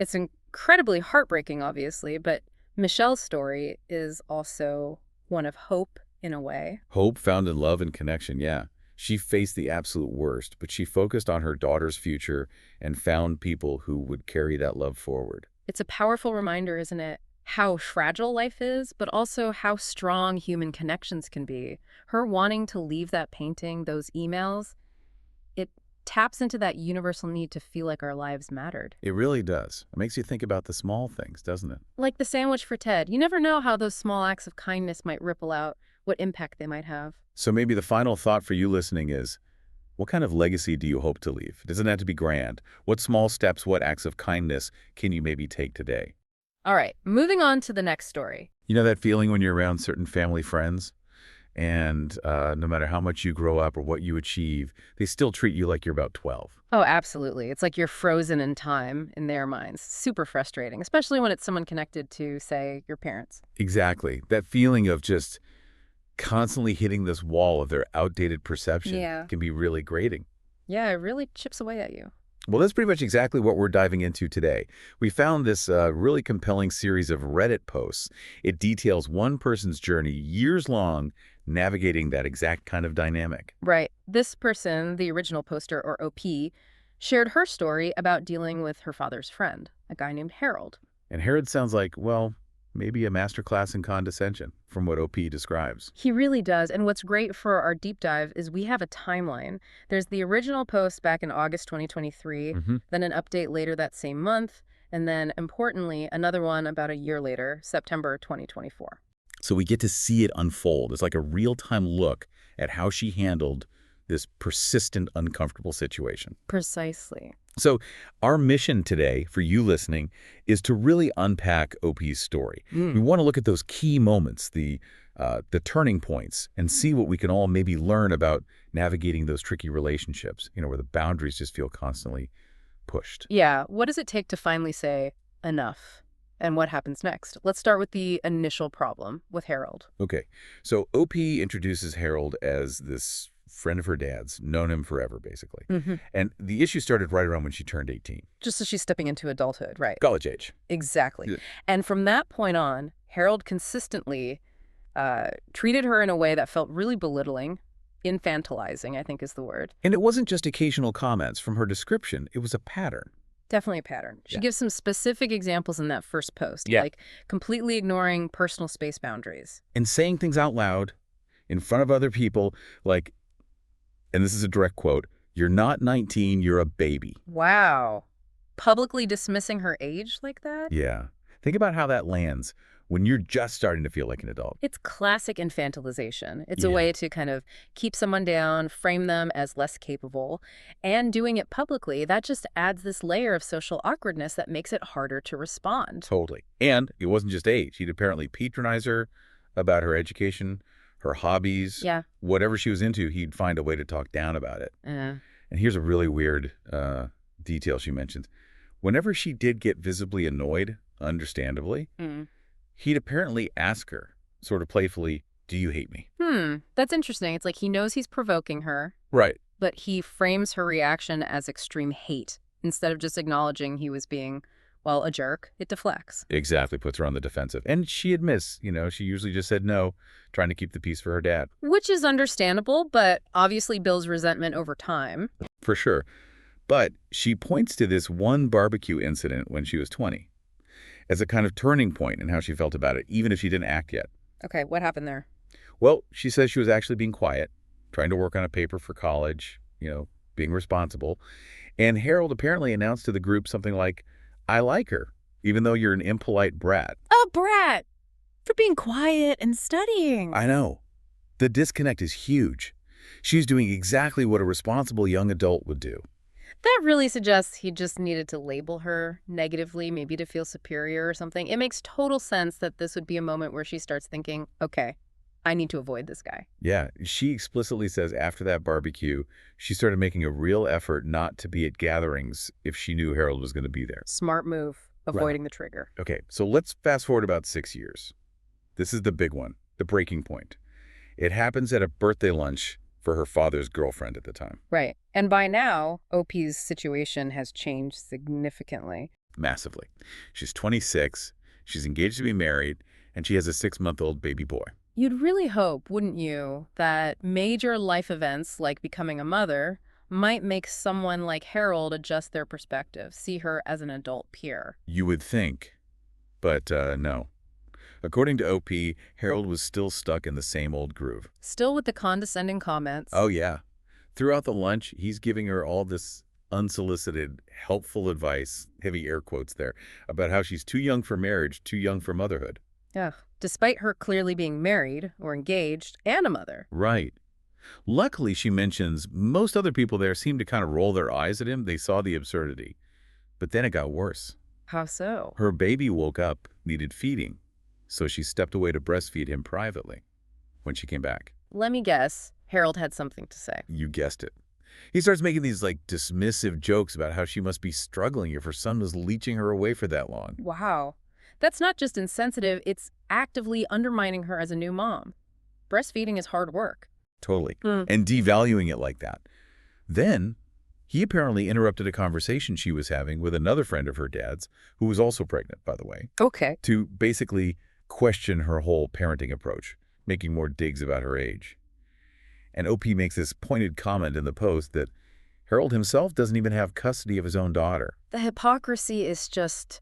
Speaker 1: it's incredibly heartbreaking, obviously, but Michelle's story is also one of hope in a way.
Speaker 2: Hope found in love and connection, yeah. She faced the absolute worst, but she focused on her daughter's future and found people who would carry that love forward.
Speaker 1: It's a powerful reminder, isn't it? How fragile life is, but also how strong human connections can be. Her wanting to leave that painting, those emails, it taps into that universal need to feel like our lives mattered.
Speaker 2: It really does. It makes you think about the small things, doesn't it?
Speaker 1: Like the sandwich for Ted. You never know how those small acts of kindness might ripple out, what impact they might have.
Speaker 2: So maybe the final thought for you listening is, what kind of legacy do you hope to leave? It doesn't have to be grand. What small steps, what acts of kindness can you maybe take today?
Speaker 1: All right, moving on to the next story.
Speaker 2: You know that feeling when you're around certain family friends and no matter how much you grow up or what you achieve, they still treat you like you're about 12.
Speaker 1: Oh, absolutely. It's like you're frozen in time in their minds. Super frustrating, especially when it's someone connected to, say, your parents.
Speaker 2: Exactly. That feeling of just constantly hitting this wall of their outdated perception
Speaker 1: Yeah.
Speaker 2: can be really grating.
Speaker 1: Yeah, it really chips away at you.
Speaker 2: Well, that's pretty much exactly what we're diving into today. We found this really compelling series of Reddit posts. It details one person's journey years long navigating that exact kind of dynamic.
Speaker 1: Right. This person, the original poster, or OP, shared her story about dealing with her father's friend, a guy named Harold.
Speaker 2: And Herod sounds like, well, maybe a masterclass in condescension from what OP describes.
Speaker 1: He really does. And what's great for our deep dive is we have a timeline. There's the original post back in August 2023,
Speaker 2: hmm
Speaker 1: then an update later that same month, and then, importantly, another one about a year later, September 2024.
Speaker 2: So we get to see it unfold. It's like a real-time look at how she handled this persistent, uncomfortable situation.
Speaker 1: Precisely.
Speaker 2: So our mission today for you listening is to really unpack OP's story. We want to look at those key moments, the turning points, and see what we can all maybe learn about navigating those tricky relationships, where the boundaries just feel constantly pushed.
Speaker 1: Yeah, what does it take to finally say enough? And what happens next? Let's start with the initial problem with Harold.
Speaker 2: Okay, so OP introduces Harold as this friend of her dad's, known him forever, basically. And the issue started right around when she turned 18.
Speaker 1: Just as she's stepping into adulthood, right?
Speaker 2: College age.
Speaker 1: Exactly.
Speaker 2: Yeah.
Speaker 1: And from that point on, Harold consistently treated her in a way that felt really belittling, infantilizing, I think is the word.
Speaker 2: And it wasn't just occasional comments from her description, it was a pattern.
Speaker 1: Definitely a pattern. She
Speaker 2: Yeah.
Speaker 1: gives some specific examples in that first post,
Speaker 2: Yeah.
Speaker 1: like completely ignoring personal space boundaries.
Speaker 2: And saying things out loud in front of other people like, and this is a direct quote, "You're not 19, you're a baby."
Speaker 1: Wow. Publicly dismissing her age like that?
Speaker 2: Yeah. Think about how that lands when you're just starting to feel like an adult.
Speaker 1: It's classic infantilization. It's a
Speaker 2: Yeah.
Speaker 1: way to kind of keep someone down, frame them as less capable, and doing it publicly, that just adds this layer of social awkwardness that makes it harder to respond.
Speaker 2: Totally. And it wasn't just age. He'd apparently patronize her about her education, her hobbies,
Speaker 1: Yeah.
Speaker 2: whatever she was into, he'd find a way to talk down about it.
Speaker 1: Uh,
Speaker 2: And here's a really weird detail she mentions. Whenever she did get visibly annoyed, understandably,
Speaker 1: mm.
Speaker 2: he'd apparently ask her, sort of playfully, "Do you hate me?"
Speaker 1: That's interesting. It's like he knows he's provoking her,
Speaker 2: Right.
Speaker 1: but he frames her reaction as extreme hate. Instead of just acknowledging he was being, well, a jerk, it deflects.
Speaker 2: Exactly, puts her on the defensive. And she admits, she usually just said no, trying to keep the peace for her dad.
Speaker 1: Which is understandable, but obviously builds resentment over time.
Speaker 2: For sure. But she points to this one barbecue incident when she was 20 as a kind of turning point in how she felt about it, even if she didn't act yet.
Speaker 1: Okay, what happened there?
Speaker 2: Well, she says she was actually being quiet, trying to work on a paper for college, being responsible. And Harold apparently announced to the group something like, "I like her, even though you're an impolite brat."
Speaker 1: A brat! For being quiet and studying.
Speaker 2: I know. The disconnect is huge. She's doing exactly what a responsible young adult would do.
Speaker 1: That really suggests he just needed to label her negatively, maybe to feel superior or something. It makes total sense that this would be a moment where she starts thinking, okay, I need to avoid this guy.
Speaker 2: Yeah, she explicitly says after that barbecue, she started making a real effort not to be at gatherings if she knew Harold was going to be there.
Speaker 1: Smart move, avoiding the trigger.
Speaker 2: Okay, so let's fast forward about 6 years. This is the big one, the breaking point. It happens at a birthday lunch for her father's girlfriend at the time.
Speaker 1: Right. And by now, OP's situation has changed significantly.
Speaker 2: Massively. She's 26, she's engaged to be married, and she has a 6-month-old baby boy.
Speaker 1: You'd really hope, wouldn't you, that major life events like becoming a mother might make someone like Harold adjust their perspective, see her as an adult peer.
Speaker 2: You would think, but no. According to OP, Harold was still stuck in the same old groove.
Speaker 1: Still with the condescending comments.
Speaker 2: Oh, yeah. Throughout the lunch, he's giving her all this unsolicited, helpful advice, heavy air quotes there, about how she's too young for marriage, too young for motherhood.
Speaker 1: Ugh. Despite her clearly being married or engaged and a mother.
Speaker 2: Right. Luckily, she mentions most other people there seemed to kind of roll their eyes at him. They saw the absurdity. But then it got worse.
Speaker 1: How so?
Speaker 2: Her baby woke up, needed feeding, so she stepped away to breastfeed him privately when she came back.
Speaker 1: Let me guess, Harold had something to say.
Speaker 2: You guessed it. He starts making these dismissive jokes about how she must be struggling if her son was leeching her away for that long.
Speaker 1: Wow. That's not just insensitive, it's actively undermining her as a new mom. Breastfeeding is hard work.
Speaker 2: Totally. And devaluing it like that. Then He apparently interrupted a conversation she was having with another friend of her dad's, who was also pregnant, by the way,
Speaker 1: Okay.
Speaker 2: to basically question her whole parenting approach, making more digs about her age. And OP makes this pointed comment in the post that Harold himself doesn't even have custody of his own daughter.
Speaker 1: The hypocrisy is just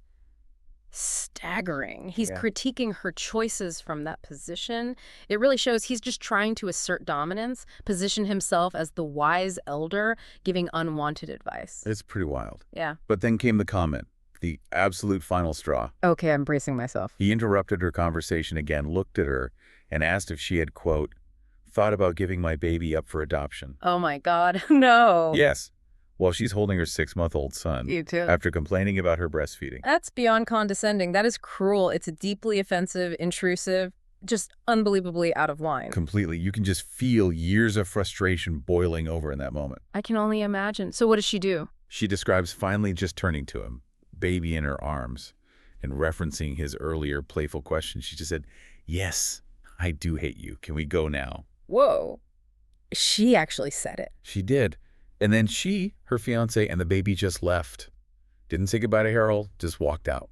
Speaker 1: staggering. He's
Speaker 2: Yeah.
Speaker 1: critiquing her choices from that position. It really shows he's just trying to assert dominance, position himself as the wise elder, giving unwanted advice.
Speaker 2: It's pretty wild.
Speaker 1: Yeah.
Speaker 2: But then came the comment, the absolute final straw.
Speaker 1: Okay, I'm bracing myself.
Speaker 2: He interrupted her conversation again, looked at her, and asked if she had, quote, thought about giving my baby up for adoption.
Speaker 1: Oh my God, no.
Speaker 2: Yes, while she's holding her 6-month-old son
Speaker 1: You too.
Speaker 2: after complaining about her breastfeeding.
Speaker 1: That's beyond condescending. That is cruel. It's deeply offensive, intrusive, just unbelievably out of line.
Speaker 2: Completely. You can just feel years of frustration boiling over in that moment.
Speaker 1: I can only imagine. So what does she do?
Speaker 2: She describes finally just turning to him, baby in her arms, and referencing his earlier playful question. She just said, yes, I do hate you. Can we go now?
Speaker 1: Whoa. She actually said it.
Speaker 2: She did. And then she, her fiancé, and the baby just left. Didn't say goodbye to Harold, just walked out.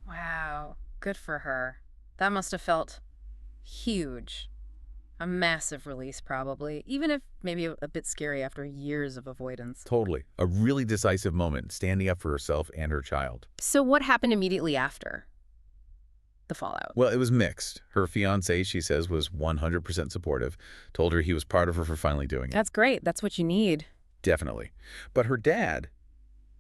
Speaker 1: Wow. Good for her. That must have felt huge. A massive release, probably, even if maybe a bit scary after years of avoidance.
Speaker 2: Totally. A really decisive moment, standing up for herself and her child.
Speaker 1: So what happened immediately after the fallout?
Speaker 2: Well, it was mixed. Her fiancé, she says, was 100% supportive, told her he was proud of her for finally doing it.
Speaker 1: That's great. That's what you need.
Speaker 2: Definitely. But her dad,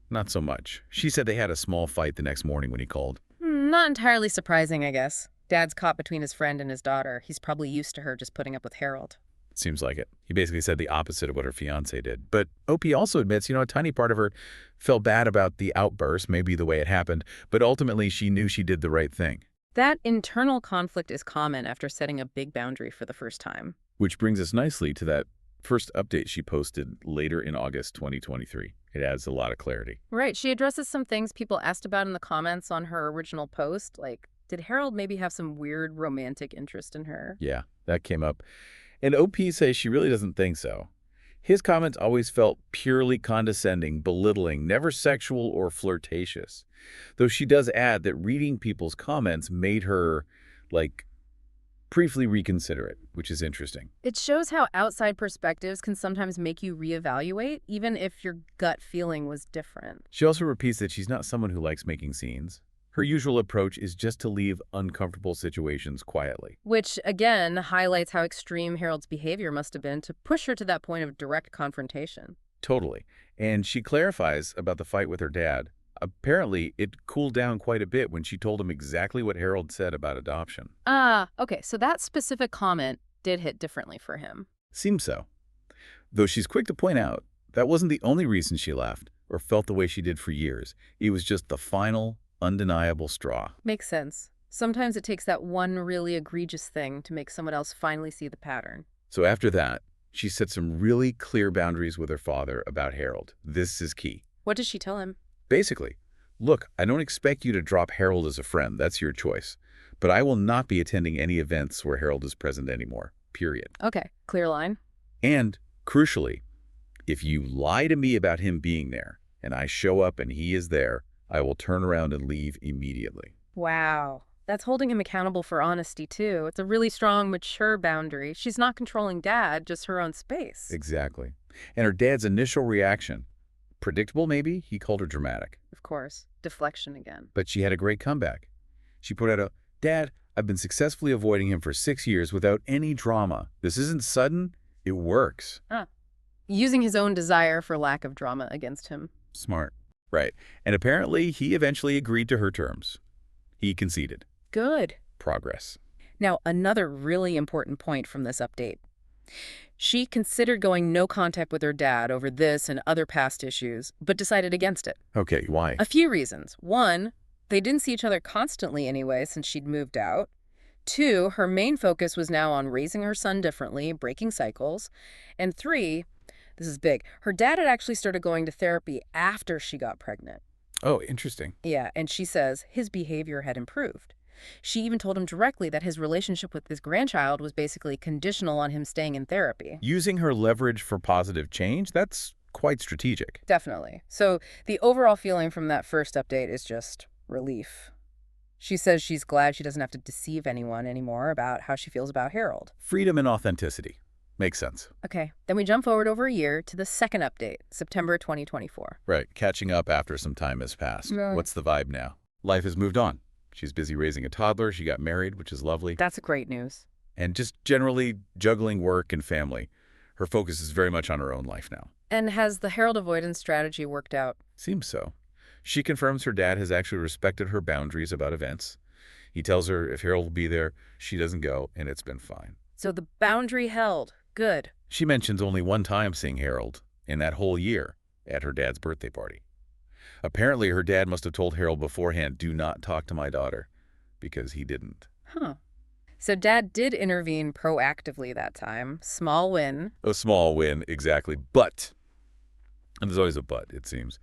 Speaker 2: not so much. She said they had a small fight the next morning when he called.
Speaker 1: Not entirely surprising, I guess. Dad's caught between his friend and his daughter. He's probably used to her just putting up with Harold.
Speaker 2: Seems like it. He basically said the opposite of what her fiancé did. But OP also admits, a tiny part of her felt bad about the outburst, maybe the way it happened, but ultimately she knew she did the right thing.
Speaker 1: That internal conflict is common after setting a big boundary for the first time.
Speaker 2: Which brings us nicely to that first update she posted later in August 2023. It adds a lot of clarity.
Speaker 1: Right. She addresses some things people asked about in the comments on her original post, like, did Harold maybe have some weird romantic interest in her?
Speaker 2: Yeah, that came up. And OP says she really doesn't think so. His comments always felt purely condescending, belittling, never sexual or flirtatious. Though she does add that reading people's comments made her, briefly reconsider it, which is interesting.
Speaker 1: It shows how outside perspectives can sometimes make you reevaluate, even if your gut feeling was different.
Speaker 2: She also repeats that she's not someone who likes making scenes. Her usual approach is just to leave uncomfortable situations quietly.
Speaker 1: Which, again, highlights how extreme Harold's behavior must have been to push her to that point of direct confrontation.
Speaker 2: Totally. And she clarifies about the fight with her dad. Apparently, it cooled down quite a bit when she told him exactly what Harold said about adoption.
Speaker 1: Okay, so that specific comment did hit differently for him.
Speaker 2: Seems so. Though she's quick to point out, that wasn't the only reason she left, or felt the way she did for years. It was just the final, undeniable straw.
Speaker 1: Makes sense. Sometimes it takes that one really egregious thing to make someone else finally see the pattern.
Speaker 2: So after that, she set some really clear boundaries with her father about Harold. This is key.
Speaker 1: What does she tell him?
Speaker 2: Basically, look, I don't expect you to drop Harold as a friend. That's your choice. But I will not be attending any events where Harold is present anymore, period.
Speaker 1: Okay, clear line.
Speaker 2: And, crucially, if you lie to me about him being there, and I show up and he is there, I will turn around and leave immediately.
Speaker 1: Wow. That's holding him accountable for honesty, too. It's a really strong, mature boundary. She's not controlling Dad, just her own space.
Speaker 2: Exactly. And her dad's initial reaction, predictable maybe, he called her dramatic.
Speaker 1: Of course. Deflection again.
Speaker 2: But she had a great comeback. She put out Dad, I've been successfully avoiding him for 6 years without any drama. This isn't sudden. It works.
Speaker 1: Using his own desire for lack of drama against him.
Speaker 2: Smart. Right. And apparently he eventually agreed to her terms. He conceded.
Speaker 1: Good.
Speaker 2: Progress.
Speaker 1: Now, another really important point from this update. She considered going no contact with her dad over this and other past issues, but decided against it.
Speaker 2: Okay, why?
Speaker 1: A few reasons. One, they didn't see each other constantly anyway since she'd moved out. Two, her main focus was now on raising her son differently, breaking cycles. And three, this is big, her dad had actually started going to therapy after she got pregnant.
Speaker 2: Oh, interesting.
Speaker 1: Yeah, and she says his behavior had improved. She even told him directly that his relationship with his grandchild was basically conditional on him staying in therapy.
Speaker 2: Using her leverage for positive change, that's quite strategic.
Speaker 1: Definitely. So the overall feeling from that first update is just relief. She says she's glad she doesn't have to deceive anyone anymore about how she feels about Harold.
Speaker 2: Freedom and authenticity. Makes sense.
Speaker 1: Okay, then we jump forward over a year to the second update, September 2024.
Speaker 2: Right, catching up after some time has passed.
Speaker 1: Right.
Speaker 2: What's the vibe now? Life has moved on. She's busy raising a toddler, she got married, which is lovely,
Speaker 1: That's great news.
Speaker 2: and just generally juggling work and family. Her focus is very much on her own life now.
Speaker 1: And has the Harold avoidance strategy worked out?
Speaker 2: Seems so. She confirms her dad has actually respected her boundaries about events. He tells her if Harold will be there, she doesn't go, and it's been fine.
Speaker 1: So the boundary held. Good.
Speaker 2: She mentions only one time seeing Harold in that whole year at her dad's birthday party. Apparently, her dad must have told Harold beforehand, do not talk to my daughter, because he didn't.
Speaker 1: Huh. So Dad did intervene proactively that time. Small win.
Speaker 2: A small win, exactly, but, and there's always a but, it seems,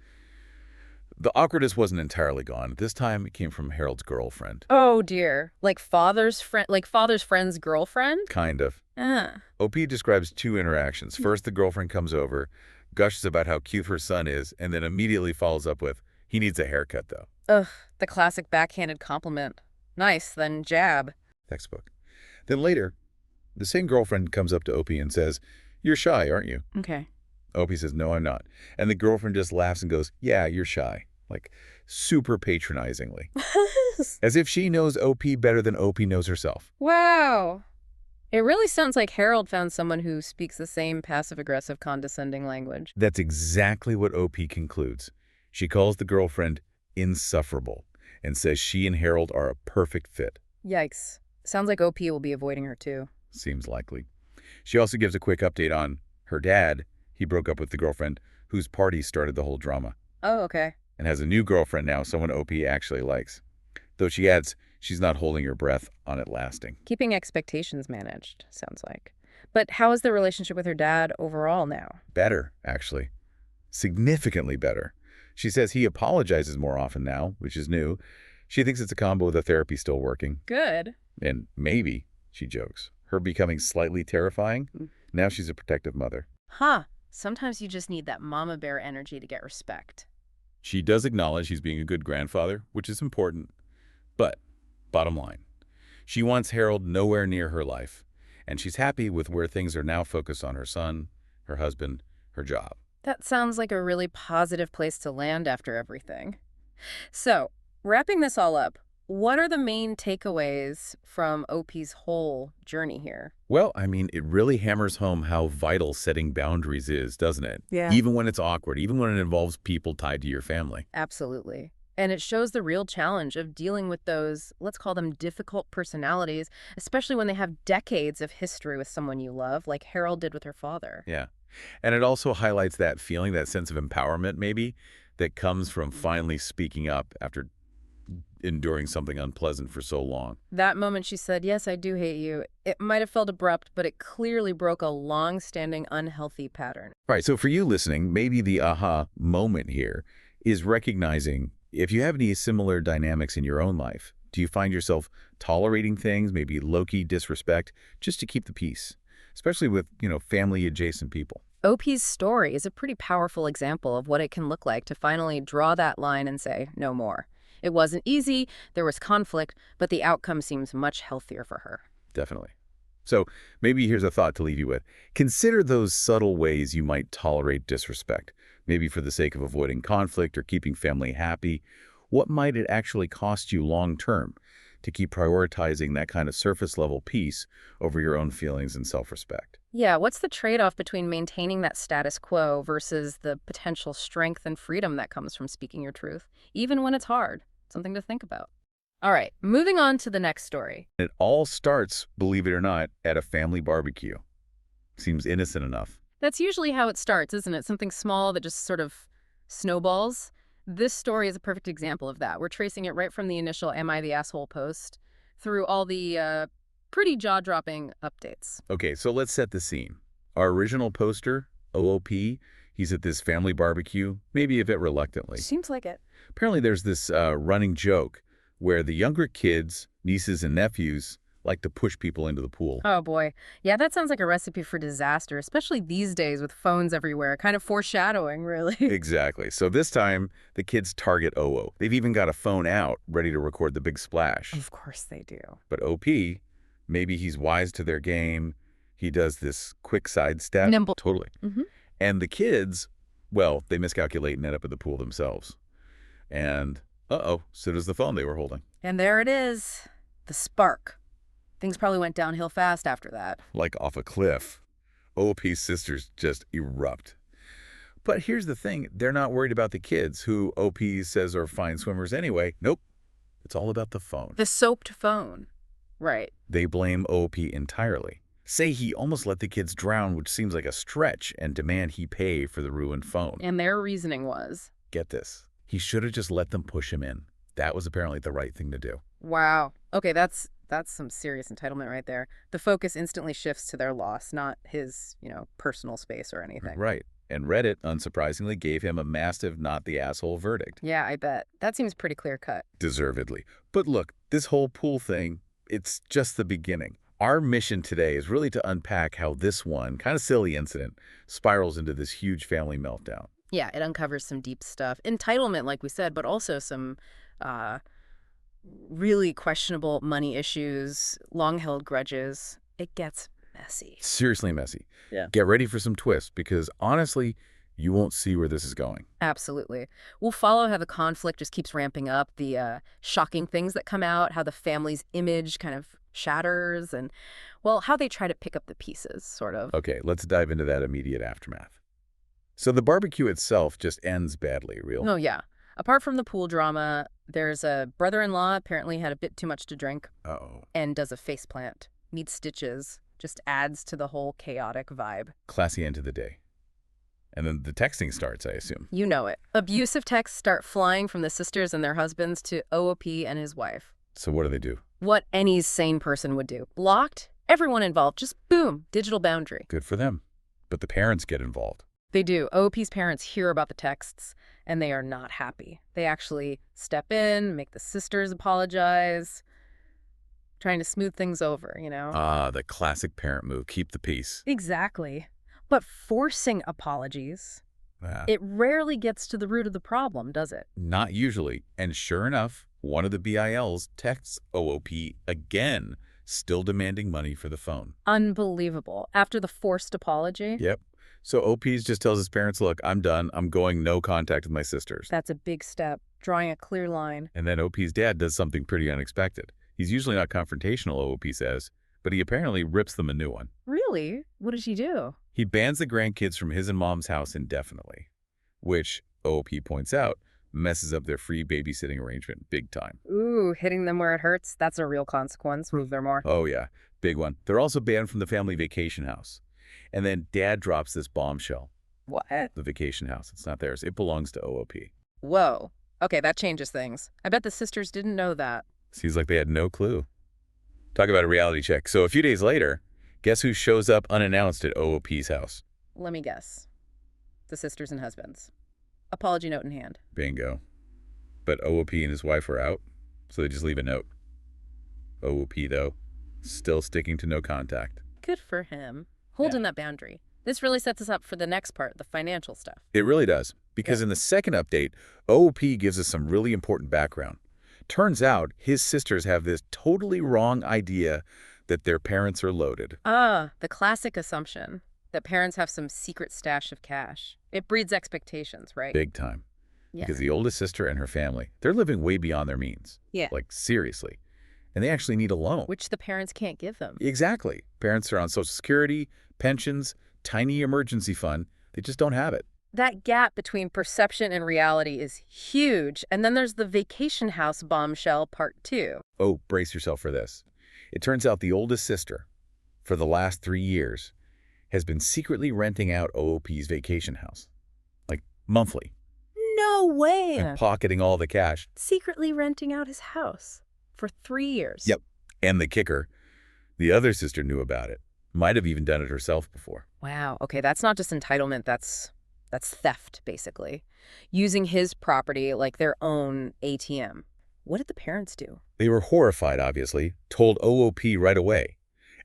Speaker 2: the awkwardness wasn't entirely gone. This time, it came from Harold's girlfriend.
Speaker 1: Oh dear. Like father's friend's girlfriend?
Speaker 2: Kind of.
Speaker 1: Ah.
Speaker 2: OP describes two interactions. First, the girlfriend comes over, gushes about how cute her son is, and then immediately follows up with, he needs a haircut, though.
Speaker 1: Ugh, the classic backhanded compliment. Nice, then jab.
Speaker 2: Textbook. Then later, the same girlfriend comes up to OP and says, you're shy, aren't you?
Speaker 1: Okay.
Speaker 2: OP says, no, I'm not. And the girlfriend just laughs and goes, yeah, you're shy. Like, super patronizingly. As if she knows OP better than OP knows herself.
Speaker 1: Wow. It really sounds like Harold found someone who speaks the same passive-aggressive, condescending language.
Speaker 2: That's exactly what OP concludes. She calls the girlfriend insufferable and says she and Harold are a perfect fit.
Speaker 1: Yikes. Sounds like OP will be avoiding her too.
Speaker 2: Seems likely. She also gives a quick update on her dad. He broke up with the girlfriend whose party started the whole drama,
Speaker 1: Oh, okay.
Speaker 2: and has a new girlfriend now, someone OP actually likes. Though she adds she's not holding her breath on it lasting.
Speaker 1: Keeping expectations managed, sounds like. But how is the relationship with her dad overall now?
Speaker 2: Better, actually. Significantly better. She says he apologizes more often now, which is new. She thinks it's a combo with the therapy still working.
Speaker 1: Good.
Speaker 2: And maybe, she jokes, her becoming slightly terrifying. Now she's a protective mother.
Speaker 1: Huh. Sometimes you just need that mama bear energy to get respect.
Speaker 2: She does acknowledge he's being a good grandfather, which is important. But, bottom line, she wants Harold nowhere near her life, and she's happy with where things are now focused on her son, her husband, her job.
Speaker 1: That sounds like a really positive place to land after everything. So, wrapping this all up, what are the main takeaways from OP's whole journey here?
Speaker 2: Well, I mean, it really hammers home how vital setting boundaries is, doesn't it?
Speaker 1: Yeah.
Speaker 2: Even when it's awkward, even when it involves people tied to your family.
Speaker 1: Absolutely. And it shows the real challenge of dealing with those, let's call them difficult personalities, especially when they have decades of history with someone you love, like Harold did with her father.
Speaker 2: Yeah. And it also highlights that feeling, that sense of empowerment, maybe, that comes from finally speaking up after enduring something unpleasant for so long.
Speaker 1: That moment she said, yes, I do hate you, it might have felt abrupt, but it clearly broke a long-standing unhealthy pattern.
Speaker 2: All right, so for you listening, maybe the aha moment here is recognizing if you have any similar dynamics in your own life. Do you find yourself tolerating things, maybe low-key disrespect, just to keep the peace, especially with, family-adjacent people?
Speaker 1: OP's story is a pretty powerful example of what it can look like to finally draw that line and say, no more. It wasn't easy, there was conflict, but the outcome seems much healthier for her.
Speaker 2: Definitely. So maybe here's a thought to leave you with. Consider those subtle ways you might tolerate disrespect, maybe for the sake of avoiding conflict or keeping family happy. What might it actually cost you long-term to keep prioritizing that kind of surface-level peace over your own feelings and self-respect?
Speaker 1: Yeah, what's the trade-off between maintaining that status quo versus the potential strength and freedom that comes from speaking your truth, even when it's hard? Something to think about. All right, moving on to the next story.
Speaker 2: It all starts, believe it or not, at a family barbecue. Seems innocent enough.
Speaker 1: That's usually how it starts, isn't it? Something small that just sort of snowballs. This story is a perfect example of that. We're tracing it right from the initial Am I the Asshole post through all the pretty jaw-dropping updates.
Speaker 2: Okay, so let's set the scene. Our original poster, OOP, he's at this family barbecue, maybe a bit reluctantly.
Speaker 1: Seems like it.
Speaker 2: Apparently there's this running joke where the younger kids, nieces and nephews, like to push people into the pool.
Speaker 1: Oh boy. Yeah, that sounds like a recipe for disaster, especially these days with phones everywhere. Kind of foreshadowing, really.
Speaker 2: Exactly. So this time, the kids target Oo. They've even got a phone out, ready to record the big splash.
Speaker 1: Of course they do.
Speaker 2: But OP, maybe he's wise to their game. He does this quick sidestep.
Speaker 1: Nimble.
Speaker 2: Totally.
Speaker 1: Hmm.
Speaker 2: And the kids, well, they miscalculate and end up at the pool themselves. And, uh-oh, so does the phone they were holding.
Speaker 1: And there it is. The spark. Things probably went downhill fast after that.
Speaker 2: Like off a cliff. OP's sisters just erupt. But here's the thing. They're not worried about the kids, who OP says are fine swimmers anyway. Nope. It's all about the phone.
Speaker 1: The soaped phone. Right.
Speaker 2: They blame OP entirely. Say he almost let the kids drown, which seems like a stretch, and demand he pay for the ruined phone.
Speaker 1: And their reasoning was?
Speaker 2: Get this. He should have just let them push him in. That was apparently the right thing to do.
Speaker 1: Wow. Okay, that's some serious entitlement right there. The focus instantly shifts to their loss, not his, personal space or anything.
Speaker 2: Right. And Reddit, unsurprisingly, gave him a massive not the asshole verdict.
Speaker 1: Yeah, I bet. That seems pretty clear-cut.
Speaker 2: Deservedly. But look, this whole pool thing, it's just the beginning. Our mission today is really to unpack how this one, kind of silly incident, spirals into this huge family meltdown.
Speaker 1: Yeah, it uncovers some deep stuff. Entitlement, like we said, but also some really questionable money issues, long-held grudges. It gets messy.
Speaker 2: Seriously messy.
Speaker 1: Yeah.
Speaker 2: Get ready for some twists, because honestly, you won't see where this is going.
Speaker 1: Absolutely. We'll follow how the conflict just keeps ramping up, the shocking things that come out, how the family's image kind of shatters, and, well, how they try to pick up the pieces, sort of.
Speaker 2: Okay, let's dive into that immediate aftermath. So the barbecue itself just ends badly, real.
Speaker 1: Oh, yeah. Apart from the pool drama, there's a brother-in-law apparently had a bit too much to drink
Speaker 2: Uh-oh.
Speaker 1: and does a faceplant, needs stitches, just adds to the whole chaotic vibe.
Speaker 2: Classy end of the day. And then the texting starts, I assume.
Speaker 1: You know it. Abusive texts start flying from the sisters and their husbands to OOP and his wife.
Speaker 2: So what do they do?
Speaker 1: What any sane person would do. Blocked, everyone involved, just boom, digital boundary.
Speaker 2: Good for them. But the parents get involved.
Speaker 1: They do. OOP's parents hear about the texts, and they are not happy. They actually step in, make the sisters apologize, trying to smooth things over,
Speaker 2: Ah, the classic parent move. Keep the peace.
Speaker 1: Exactly. But forcing apologies,
Speaker 2: Ah,
Speaker 1: it rarely gets to the root of the problem, does it?
Speaker 2: not usually. And sure enough, one of the BILs texts OOP again, still demanding money for the phone.
Speaker 1: Unbelievable. After the forced apology?
Speaker 2: Yep. So OP's just tells his parents, look, I'm done. I'm going no contact with my sisters.
Speaker 1: That's a big step, drawing a clear line.
Speaker 2: And then OP's dad does something pretty unexpected. He's usually not confrontational, OP says, but he apparently rips them a new one.
Speaker 1: Really? What did he do?
Speaker 2: He bans the grandkids from his and mom's house indefinitely, which, OP points out, messes up their free babysitting arrangement big time.
Speaker 1: Ooh, hitting them where it hurts? That's a real consequence. Move there more.
Speaker 2: Oh yeah, big one. They're also banned from the family vacation house. And then Dad drops this bombshell.
Speaker 1: What?
Speaker 2: The vacation house, it's not theirs. It belongs to OOP.
Speaker 1: Whoa. Okay, that changes things. I bet the sisters didn't know that.
Speaker 2: Seems like they had no clue. Talk about a reality check. So a few days later, guess who shows up unannounced at OOP's house?
Speaker 1: Let me guess. The sisters and husbands. Apology note in hand.
Speaker 2: Bingo. But OOP and his wife were out, so they just leave a note. OOP, though, still sticking to no contact.
Speaker 1: Good for him. Holding that boundary. This really sets us up for the next part, the financial stuff.
Speaker 2: It really does, because in the second update, OOP gives us some really important background. Turns out his sisters have this totally wrong idea that their parents are loaded.
Speaker 1: Ah, the classic assumption that parents have some secret stash of cash. It breeds expectations, right?
Speaker 2: Big time.
Speaker 1: Yeah.
Speaker 2: Because the oldest sister and her family, they're living way beyond their means.
Speaker 1: Yeah.
Speaker 2: Like, seriously. And they actually need a loan.
Speaker 1: Which the parents can't give them.
Speaker 2: Exactly. Parents are on Social Security, pensions, tiny emergency fund. They just don't have it.
Speaker 1: That gap between perception and reality is huge. And then there's the vacation house bombshell part 2.
Speaker 2: Oh, brace yourself for this. It turns out the oldest sister, for the last 3 years, has been secretly renting out OOP's vacation house. Like, monthly.
Speaker 1: No way!
Speaker 2: And pocketing all the cash.
Speaker 1: Secretly renting out his house for 3 years.
Speaker 2: Yep. And the kicker, the other sister knew about it. Might have even done it herself before.
Speaker 1: Wow. Okay, that's not just entitlement, that's theft, basically. Using his property like their own ATM. What did the parents do?
Speaker 2: They were horrified, obviously, told OOP right away.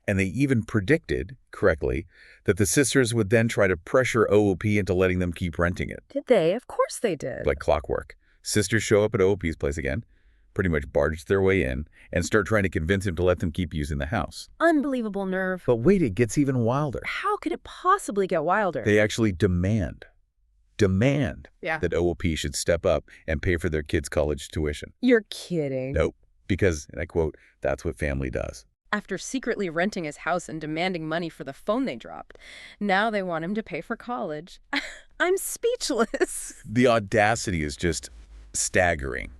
Speaker 2: And they even predicted, correctly, that the sisters would then try to pressure OOP into letting them keep renting it.
Speaker 1: Did they? Of course they did.
Speaker 2: Like clockwork. Sisters show up at OOP's place again, pretty much barge their way in, and start trying to convince him to let them keep using the house.
Speaker 1: Unbelievable nerve.
Speaker 2: But wait, it gets even wilder.
Speaker 1: How could it possibly get wilder?
Speaker 2: They actually demand
Speaker 1: Yeah.
Speaker 2: that OOP should step up and pay for their kids' college tuition.
Speaker 1: You're kidding.
Speaker 2: Nope. Because, and I quote, that's what family does.
Speaker 1: After secretly renting his house and demanding money for the phone they dropped, now they want him to pay for college. I'm speechless.
Speaker 2: The audacity is just staggering.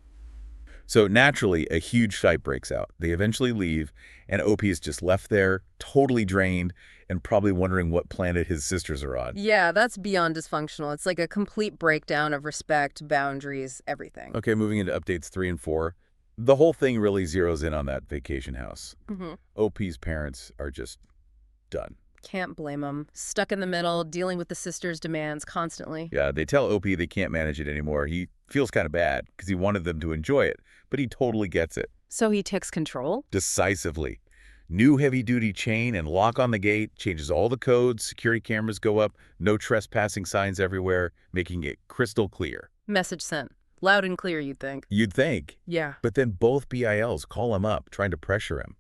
Speaker 2: So naturally, a huge fight breaks out. They eventually leave, and OP is just left there, totally drained, and probably wondering what planet his sisters are on.
Speaker 1: Yeah, that's beyond dysfunctional. It's like a complete breakdown of respect, boundaries, everything.
Speaker 2: Okay, moving into updates 3 and 4. The whole thing really zeroes in on that vacation house. OP's parents are just done.
Speaker 1: Can't blame them. Stuck in the middle, dealing with the sisters' demands constantly.
Speaker 2: Yeah, they tell OP they can't manage it anymore. He feels kind of bad because he wanted them to enjoy it, but he totally gets it.
Speaker 1: So he takes control?
Speaker 2: Decisively. New heavy-duty chain and lock on the gate, changes all the codes, security cameras go up, no trespassing signs everywhere, making it crystal clear.
Speaker 1: Message sent. Loud and clear, you'd think.
Speaker 2: You'd think.
Speaker 1: Yeah.
Speaker 2: But then both BILs call him up, trying to pressure him.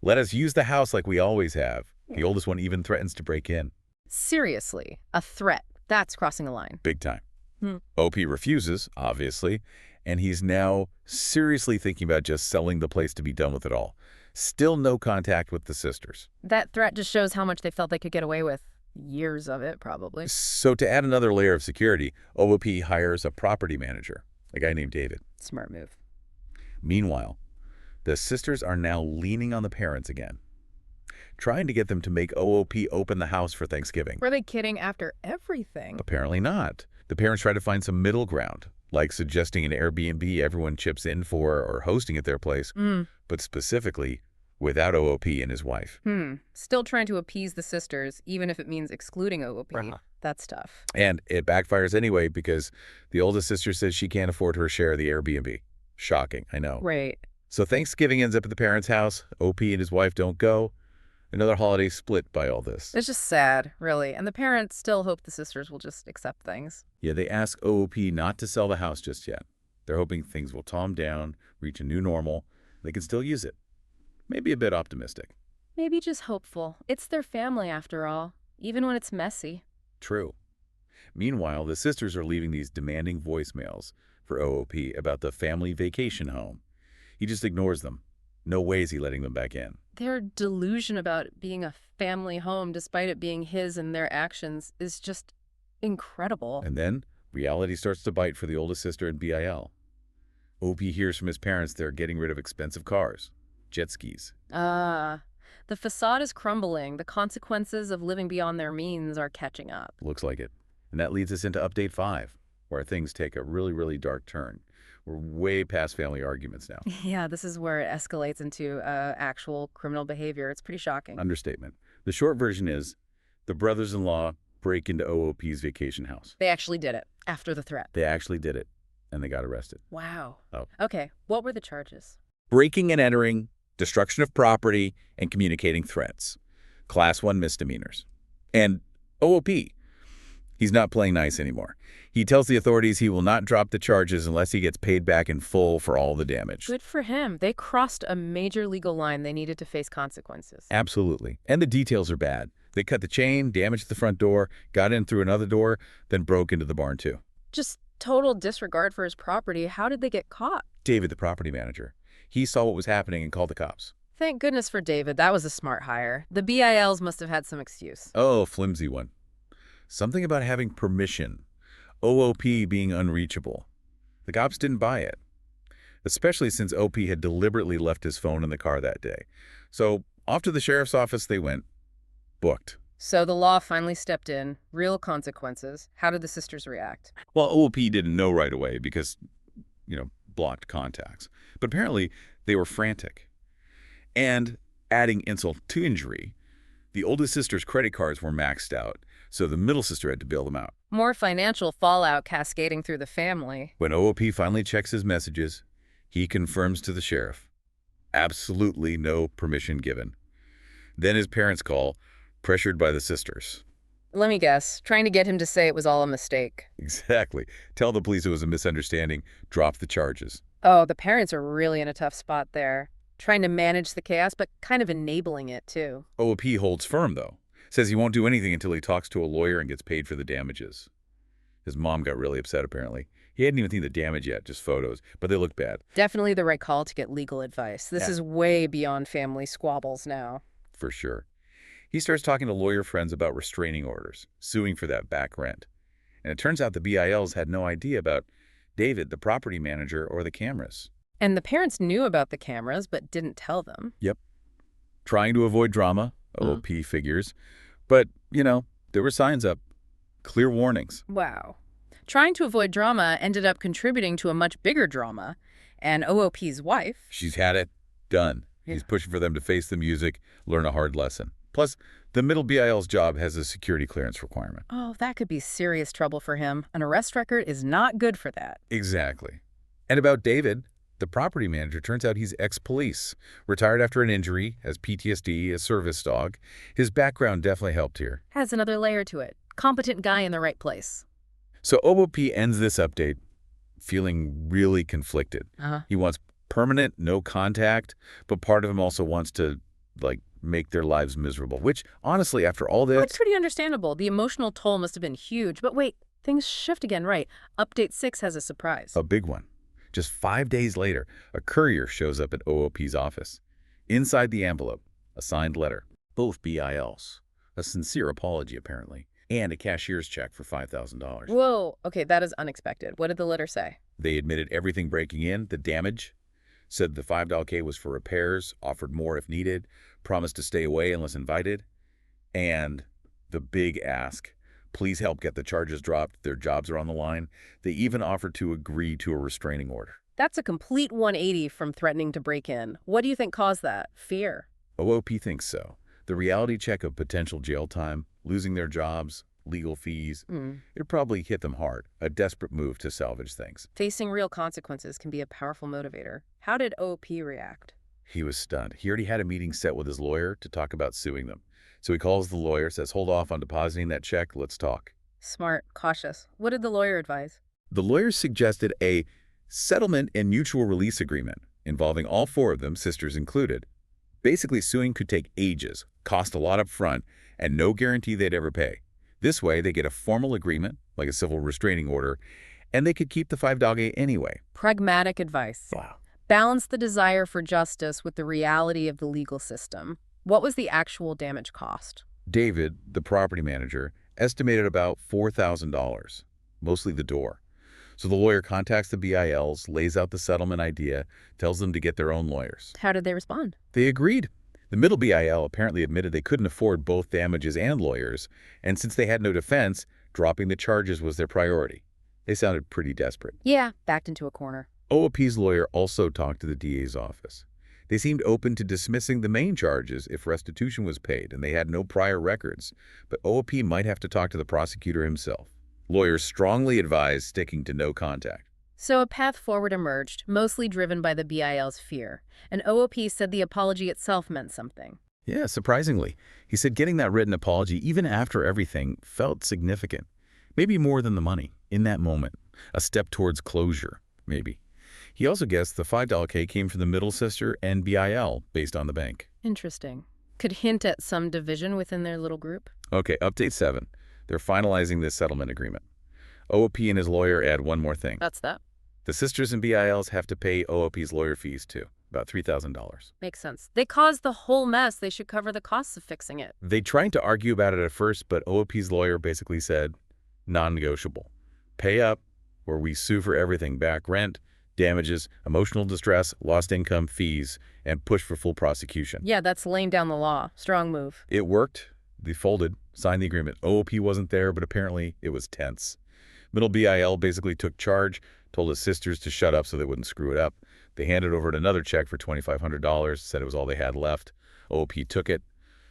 Speaker 2: Let us use the house like we always have. The oldest one even threatens to break in.
Speaker 1: Seriously, a threat. That's crossing a line.
Speaker 2: Big time. OP refuses, obviously, and he's now seriously thinking about just selling the place to be done with it all. Still no contact with the sisters.
Speaker 1: That threat just shows how much they felt they could get away with. Years of it, probably.
Speaker 2: So to add another layer of security, OOP hires a property manager, a guy named David.
Speaker 1: Smart move.
Speaker 2: Meanwhile, the sisters are now leaning on the parents again, trying to get them to make OOP open the house for Thanksgiving.
Speaker 1: Were they kidding after everything?
Speaker 2: Apparently not. The parents try to find some middle ground, like suggesting an Airbnb everyone chips in for or hosting at their place, but specifically without OOP and his wife.
Speaker 1: Still trying to appease the sisters, even if it means excluding OOP. That's tough.
Speaker 2: And it backfires anyway because the oldest sister says she can't afford her share of the Airbnb. Shocking, I know.
Speaker 1: Right.
Speaker 2: So Thanksgiving ends up at the parents' house. OP and his wife don't go. Another holiday split by all this.
Speaker 1: It's just sad, really. And the parents still hope the sisters will just accept things.
Speaker 2: Yeah, they ask OOP not to sell the house just yet. They're hoping things will calm down, reach a new normal. They can still use it. Maybe a bit optimistic.
Speaker 1: Maybe just hopeful. It's their family, after all, even when it's messy.
Speaker 2: True. Meanwhile, the sisters are leaving these demanding voicemails for OOP about the family vacation home. He just ignores them. No way is he letting them back in.
Speaker 1: Their delusion about it being a family home, despite it being his and their actions, is just incredible.
Speaker 2: And then reality starts to bite for the oldest sister and BIL. OP hears from his parents they're getting rid of expensive cars, jet skis.
Speaker 1: The facade is crumbling. The consequences of living beyond their means are catching up.
Speaker 2: Looks like it. And that leads us into update 5, where things take a really, really dark turn. We're way past family arguments now.
Speaker 1: Yeah, this is where it escalates into actual criminal behavior. It's pretty shocking.
Speaker 2: Understatement. The short version is the brothers-in-law break into OOP's vacation house.
Speaker 1: They actually did it after the threat.
Speaker 2: They actually did it, and they got arrested.
Speaker 1: Wow.
Speaker 2: Oh.
Speaker 1: Okay, what were the charges?
Speaker 2: Breaking and entering, destruction of property, and communicating threats. Class 1 misdemeanors. And OOP, he's not playing nice anymore. He tells the authorities he will not drop the charges unless he gets paid back in full for all the damage.
Speaker 1: Good for him. They crossed a major legal line. They needed to face consequences.
Speaker 2: Absolutely. And the details are bad. They cut the chain, damaged the front door, got in through another door, then broke into the barn too.
Speaker 1: Just total disregard for his property. How did they get caught?
Speaker 2: David, the property manager, he saw what was happening and called the cops.
Speaker 1: Thank goodness for David. That was a smart hire. The BILs must have had some excuse.
Speaker 2: Oh, flimsy one. Something about having permission. OOP being unreachable. The cops didn't buy it, especially since OP had deliberately left his phone in the car that day. So off to the sheriff's office they went. Booked.
Speaker 1: So the law finally stepped in. Real consequences. How did the sisters react?
Speaker 2: Well, OOP didn't know right away because, blocked contacts. But apparently they were frantic. And adding insult to injury, the oldest sister's credit cards were maxed out, so the middle sister had to bail them out.
Speaker 1: More financial fallout cascading through the family.
Speaker 2: When OOP finally checks his messages, He confirms to the sheriff. Absolutely no permission given. Then his parents call, pressured by the sisters.
Speaker 1: Let me guess, trying to get him to say it was all a mistake.
Speaker 2: Exactly. Tell the police it was a misunderstanding, drop the charges.
Speaker 1: Oh, the parents are really in a tough spot there. Trying to manage the chaos, but kind of enabling it, too.
Speaker 2: OOP holds firm, though. Says he won't do anything until he talks to a lawyer and gets paid for the damages. His mom got really upset, apparently. He hadn't even seen the damage yet, just photos, but they look bad.
Speaker 1: Definitely the right call to get legal advice. This
Speaker 2: Yeah.
Speaker 1: is way beyond family squabbles now.
Speaker 2: For sure. He starts talking to lawyer friends about restraining orders, suing for that back rent. And it turns out the BILs had no idea about David, the property manager, or the cameras.
Speaker 1: And the parents knew about the cameras, but didn't tell them.
Speaker 2: Yep. Trying to avoid drama, OOP figures. But, there were signs up. Clear warnings.
Speaker 1: Wow. Trying to avoid drama ended up contributing to a much bigger drama. And OOP's wife...
Speaker 2: She's had it. Done.
Speaker 1: Yeah.
Speaker 2: He's pushing for them to face the music, learn a hard lesson. Plus, the middle BIL's job has a security clearance requirement.
Speaker 1: Oh, that could be serious trouble for him. An arrest record is not good for that.
Speaker 2: Exactly. And about David, the property manager, turns out he's ex-police, retired after an injury, has PTSD, a service dog. His background definitely helped here.
Speaker 1: Has another layer to it. Competent guy in the right place.
Speaker 2: So OOP ends this update feeling really conflicted. He wants permanent, no contact, but part of him also wants to, make their lives miserable, which, honestly, after all this...
Speaker 1: It's pretty understandable. The emotional toll must have been huge. But wait, things shift again, right? Update 6 has a surprise.
Speaker 2: A big one. Just 5 days later, a courier shows up at OOP's office. Inside the envelope, a signed letter. Both BILs. A sincere apology, apparently. And a cashier's check for $5,000.
Speaker 1: Whoa. Okay, that is unexpected. What did the letter say?
Speaker 2: They admitted everything breaking in, the damage, said the $5K was for repairs, offered more if needed, promised to stay away unless invited, and the big ask. Please help get the charges dropped. Their jobs are on the line. They even offered to agree to a restraining order.
Speaker 1: That's a complete 180 from threatening to break in. What do you think caused that? Fear.
Speaker 2: OOP thinks so. The reality check of potential jail time, losing their jobs, legal fees, it probably hit them hard, a desperate move to salvage things.
Speaker 1: Facing real consequences can be a powerful motivator. How did OOP react?
Speaker 2: He was stunned. He already had a meeting set with his lawyer to talk about suing them. So he calls the lawyer, says, hold off on depositing that check, let's talk.
Speaker 1: Smart, cautious. What did the lawyer advise?
Speaker 2: The lawyer suggested a settlement and mutual release agreement involving all 4 of them, sisters included. Basically, suing could take ages, cost a lot up front, and no guarantee they'd ever pay. This way, they get a formal agreement, like a civil restraining order, and they could keep the $5K anyway.
Speaker 1: Pragmatic advice.
Speaker 2: Wow.
Speaker 1: Balance the desire for justice with the reality of the legal system. What was the actual damage cost?
Speaker 2: David, the property manager, estimated about $4,000, mostly the door. So the lawyer contacts the BILs, lays out the settlement idea, tells them to get their own lawyers.
Speaker 1: How did they respond?
Speaker 2: They agreed. The middle BIL apparently admitted they couldn't afford both damages and lawyers, and since they had no defense, dropping the charges was their priority. They sounded pretty desperate.
Speaker 1: Yeah, backed into a corner.
Speaker 2: OOP's lawyer also talked to the DA's office. They seemed open to dismissing the main charges if restitution was paid, and they had no prior records. But OOP might have to talk to the prosecutor himself. Lawyers strongly advised sticking to no contact.
Speaker 1: So a path forward emerged, mostly driven by the BIL's fear. And OOP said the apology itself meant something.
Speaker 2: Yeah, surprisingly. He said getting that written apology, even after everything, felt significant. Maybe more than the money, in that moment. A step towards closure, maybe. He also guessed the $5K came from the middle sister and BIL, based on the bank.
Speaker 1: Interesting. Could hint at some division within their little group.
Speaker 2: Okay, update 7. They're finalizing this settlement agreement. OOP and his lawyer add one more thing.
Speaker 1: That's that.
Speaker 2: The sisters and BILs have to pay OOP's lawyer fees, too, about $3,000.
Speaker 1: Makes sense. They caused the whole mess. They should cover the costs of fixing it.
Speaker 2: They tried to argue about it at first, but OOP's lawyer basically said, non-negotiable. Pay up, or we sue for everything back rent, damages, emotional distress, lost income, fees, and push for full prosecution.
Speaker 1: Yeah, that's laying down the law. Strong move.
Speaker 2: It worked. They folded, signed the agreement. OOP wasn't there, but apparently it was tense. Middle BIL basically took charge, told his sisters to shut up so they wouldn't screw it up. They handed over another check for $2,500, said it was all they had left. OOP took it.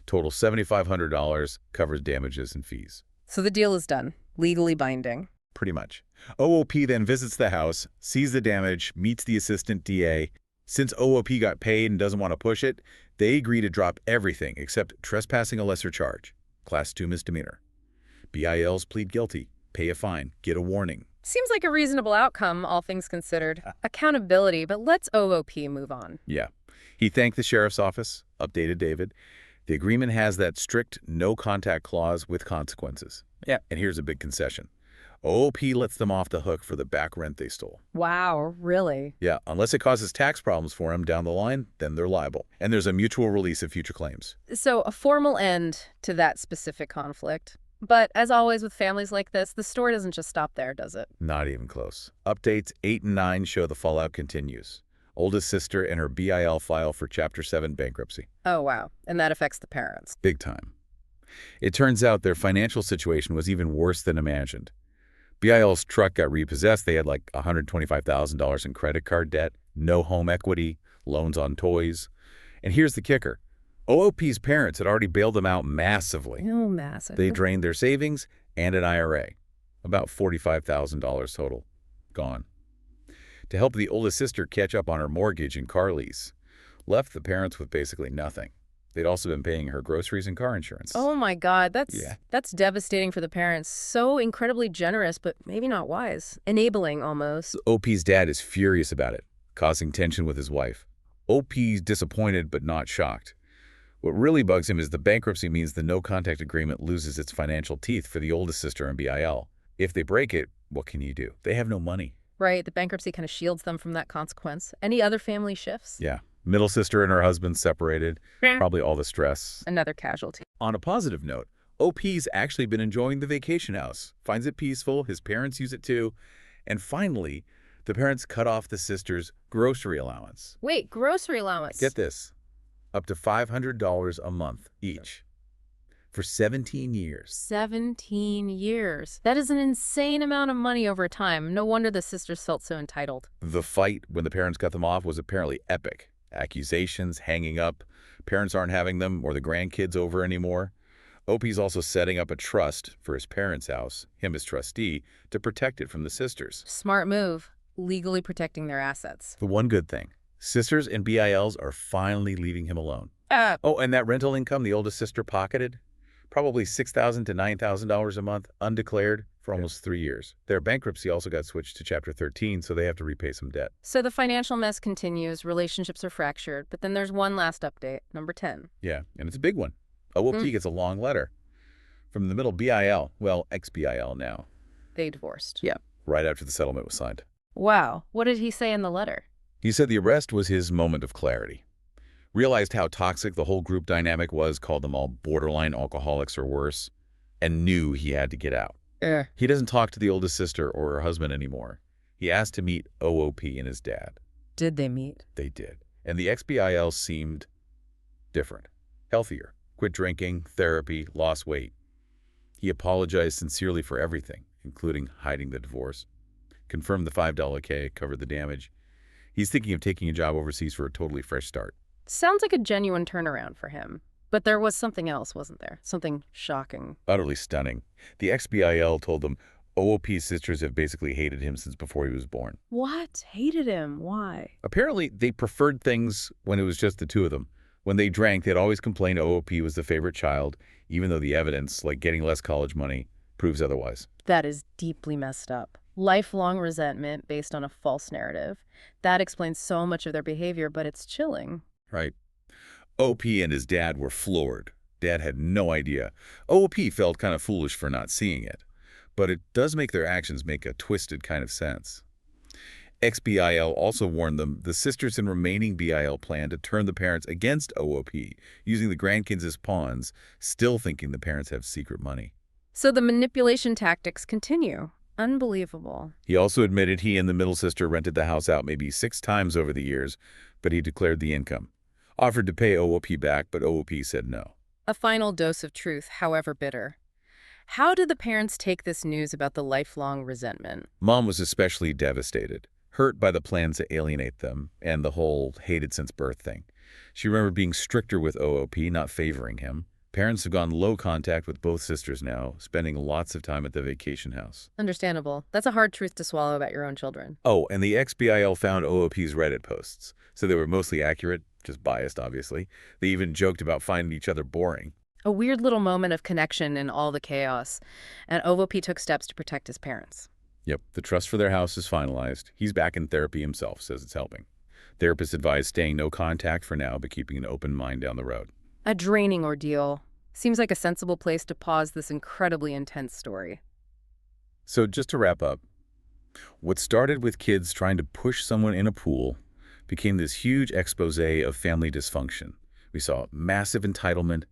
Speaker 2: Total $7,500, covers damages and fees.
Speaker 1: So the deal is done. Legally binding.
Speaker 2: Pretty much. OOP then visits the house, sees the damage, meets the assistant DA. Since OOP got paid and doesn't want to push it, they agree to drop everything except trespassing a lesser charge. Class 2 misdemeanor. BILs plead guilty, pay a fine, get a warning.
Speaker 1: Seems like a reasonable outcome, all things considered. Accountability, but let's OOP move on.
Speaker 2: Yeah. He thanked the sheriff's office, updated David. The agreement has that strict no-contact clause with consequences. Yeah. And here's a big concession. OOP lets them off the hook for the back rent they stole.
Speaker 1: Wow, really?
Speaker 2: Yeah, unless it causes tax problems for them down the line, then they're liable. And there's a mutual release of future claims.
Speaker 1: So a formal end to that specific conflict. But as always with families like this, the story doesn't just stop there, does it?
Speaker 2: Not even close. Updates 8 and 9 show the fallout continues. Oldest sister and her BIL file for Chapter 7 bankruptcy.
Speaker 1: Oh, wow. And that affects the parents.
Speaker 2: Big time. It turns out their financial situation was even worse than imagined. BIL's truck got repossessed. They had like $125,000 in credit card debt, no home equity, loans on toys. And here's the kicker. OOP's parents had already bailed them out massively.
Speaker 1: Oh, massive.
Speaker 2: They drained their savings and an IRA. About $45,000 total. Gone. To help the oldest sister catch up on her mortgage and car lease, left the parents with basically nothing. They'd also been paying her groceries and car insurance.
Speaker 1: Oh my God, that's devastating for the parents. So incredibly generous, but maybe not wise. Enabling, almost.
Speaker 2: OP's dad is furious about it, causing tension with his wife. OP's disappointed but not shocked. What really bugs him is the bankruptcy means the no-contact agreement loses its financial teeth for the oldest sister and BIL. If they break it, what can you do? They have no money.
Speaker 1: Right, the bankruptcy kind of shields them from that consequence. Any other family shifts?
Speaker 2: Yeah. Middle sister and her husband separated. Probably all the stress.
Speaker 1: Another casualty.
Speaker 2: On a positive note, OP's actually been enjoying the vacation house. Finds it peaceful. His parents use it too. And finally, the parents cut off the sister's grocery allowance.
Speaker 1: Wait, grocery allowance?
Speaker 2: Get this. Up to $500 a month each. For 17 years.
Speaker 1: 17 years. That is an insane amount of money over time. No wonder the sisters felt so entitled.
Speaker 2: The fight when the parents cut them off was apparently epic. Accusations, hanging up, parents aren't having them or the grandkids over anymore. OP's also setting up a trust for his parents' house, him as trustee, to protect it from the sisters.
Speaker 1: Smart move. Legally protecting their assets.
Speaker 2: The one good thing, sisters and BILs are finally leaving him alone. Oh, and that rental income the oldest sister pocketed? Probably $6,000 to $9,000 a month, undeclared, for almost 3 years. Their bankruptcy also got switched to Chapter 13, so they have to repay some debt.
Speaker 1: So the financial mess continues, relationships are fractured, but then there's one last update, number 10.
Speaker 2: Yeah, and it's a big one. OOP gets a long letter from the middle BIL, well, ex-BIL now.
Speaker 1: They divorced.
Speaker 2: Yeah. Right after the settlement was signed.
Speaker 1: Wow. What did he say in the letter?
Speaker 2: He said the arrest was his moment of clarity. Realized how toxic the whole group dynamic was, called them all borderline alcoholics or worse, and knew he had to get out. He doesn't talk to the oldest sister or her husband anymore. He asked to meet OOP and his dad.
Speaker 1: Did they meet?
Speaker 2: They did. And the ex-BIL seemed different, healthier, quit drinking, therapy, lost weight. He apologized sincerely for everything, including hiding the divorce. Confirmed the $5 K covered the damage. He's thinking of taking a job overseas for a totally fresh start.
Speaker 1: Sounds like a genuine turnaround for him. But there was something else, wasn't there? Something shocking.
Speaker 2: Utterly stunning. The ex-BIL told them OOP's sisters have basically hated him since before he was born.
Speaker 1: What? Hated him? Why?
Speaker 2: Apparently, they preferred things when it was just the two of them. When they drank, they'd always complain OOP was the favorite child, even though the evidence, like getting less college money, proves otherwise.
Speaker 1: That is deeply messed up. Lifelong resentment based on a false narrative. That explains so much of their behavior, but it's chilling.
Speaker 2: Right. OP and his dad were floored. Dad had no idea. OP felt kind of foolish for not seeing it. But it does make their actions make a twisted kind of sense. Ex-BIL also warned them the sisters and remaining BIL plan to turn the parents against OOP, using the grandkids as pawns, still thinking the parents have secret money.
Speaker 1: So the manipulation tactics continue. Unbelievable.
Speaker 2: He also admitted he and the middle sister rented the house out maybe 6 times over the years, but he declared the income. Offered to pay OOP back, but OOP said no.
Speaker 1: A final dose of truth, however bitter. How did the parents take this news about the lifelong resentment?
Speaker 2: Mom was especially devastated, hurt by the plans to alienate them and the whole hated since birth thing. She remembered being stricter with OOP, not favoring him. Parents have gone low contact with both sisters now, spending lots of time at the vacation house.
Speaker 1: Understandable. That's a hard truth to swallow about your own children.
Speaker 2: Oh, and the XBIL found OOP's Reddit posts, so they were mostly accurate, just biased, obviously. They even joked about finding each other boring.
Speaker 1: A weird little moment of connection in all the chaos, and OVP took steps to protect his parents.
Speaker 2: Yep, the trust for their house is finalized. He's back in therapy himself, says it's helping. Therapists advise staying no contact for now, but keeping an open mind down the road.
Speaker 1: A draining ordeal. Seems like a sensible place to pause this incredibly intense story.
Speaker 2: So just to wrap up, what started with kids trying to push someone in a pool became this huge expose of family dysfunction. We saw massive entitlement,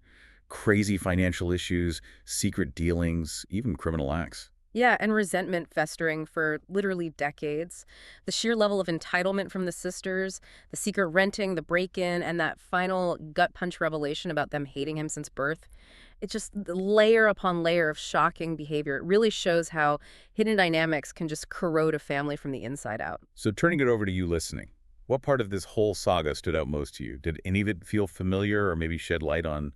Speaker 2: crazy financial issues, secret dealings, even criminal acts.
Speaker 1: Yeah, and resentment festering for literally decades. The sheer level of entitlement from the sisters, the secret renting, the break-in, and that final gut punch revelation about them hating him since birth. It's just the layer upon layer of shocking behavior. It really shows how hidden dynamics can just corrode a family from the inside out.
Speaker 2: So turning it over to you listening, what part of this whole saga stood out most to you? Did any of it feel familiar or maybe shed light on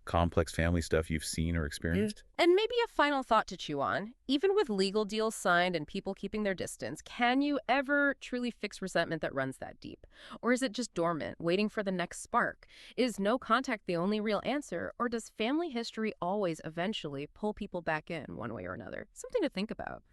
Speaker 2: complex family stuff you've seen or experienced?
Speaker 1: And maybe a final thought to chew on. Even with legal deals signed and people keeping their distance, can you ever truly fix resentment that runs that deep? Or is it just dormant, waiting for the next spark? Is no contact the only real answer, or does family history always eventually pull people back in one way or another? Something to think about.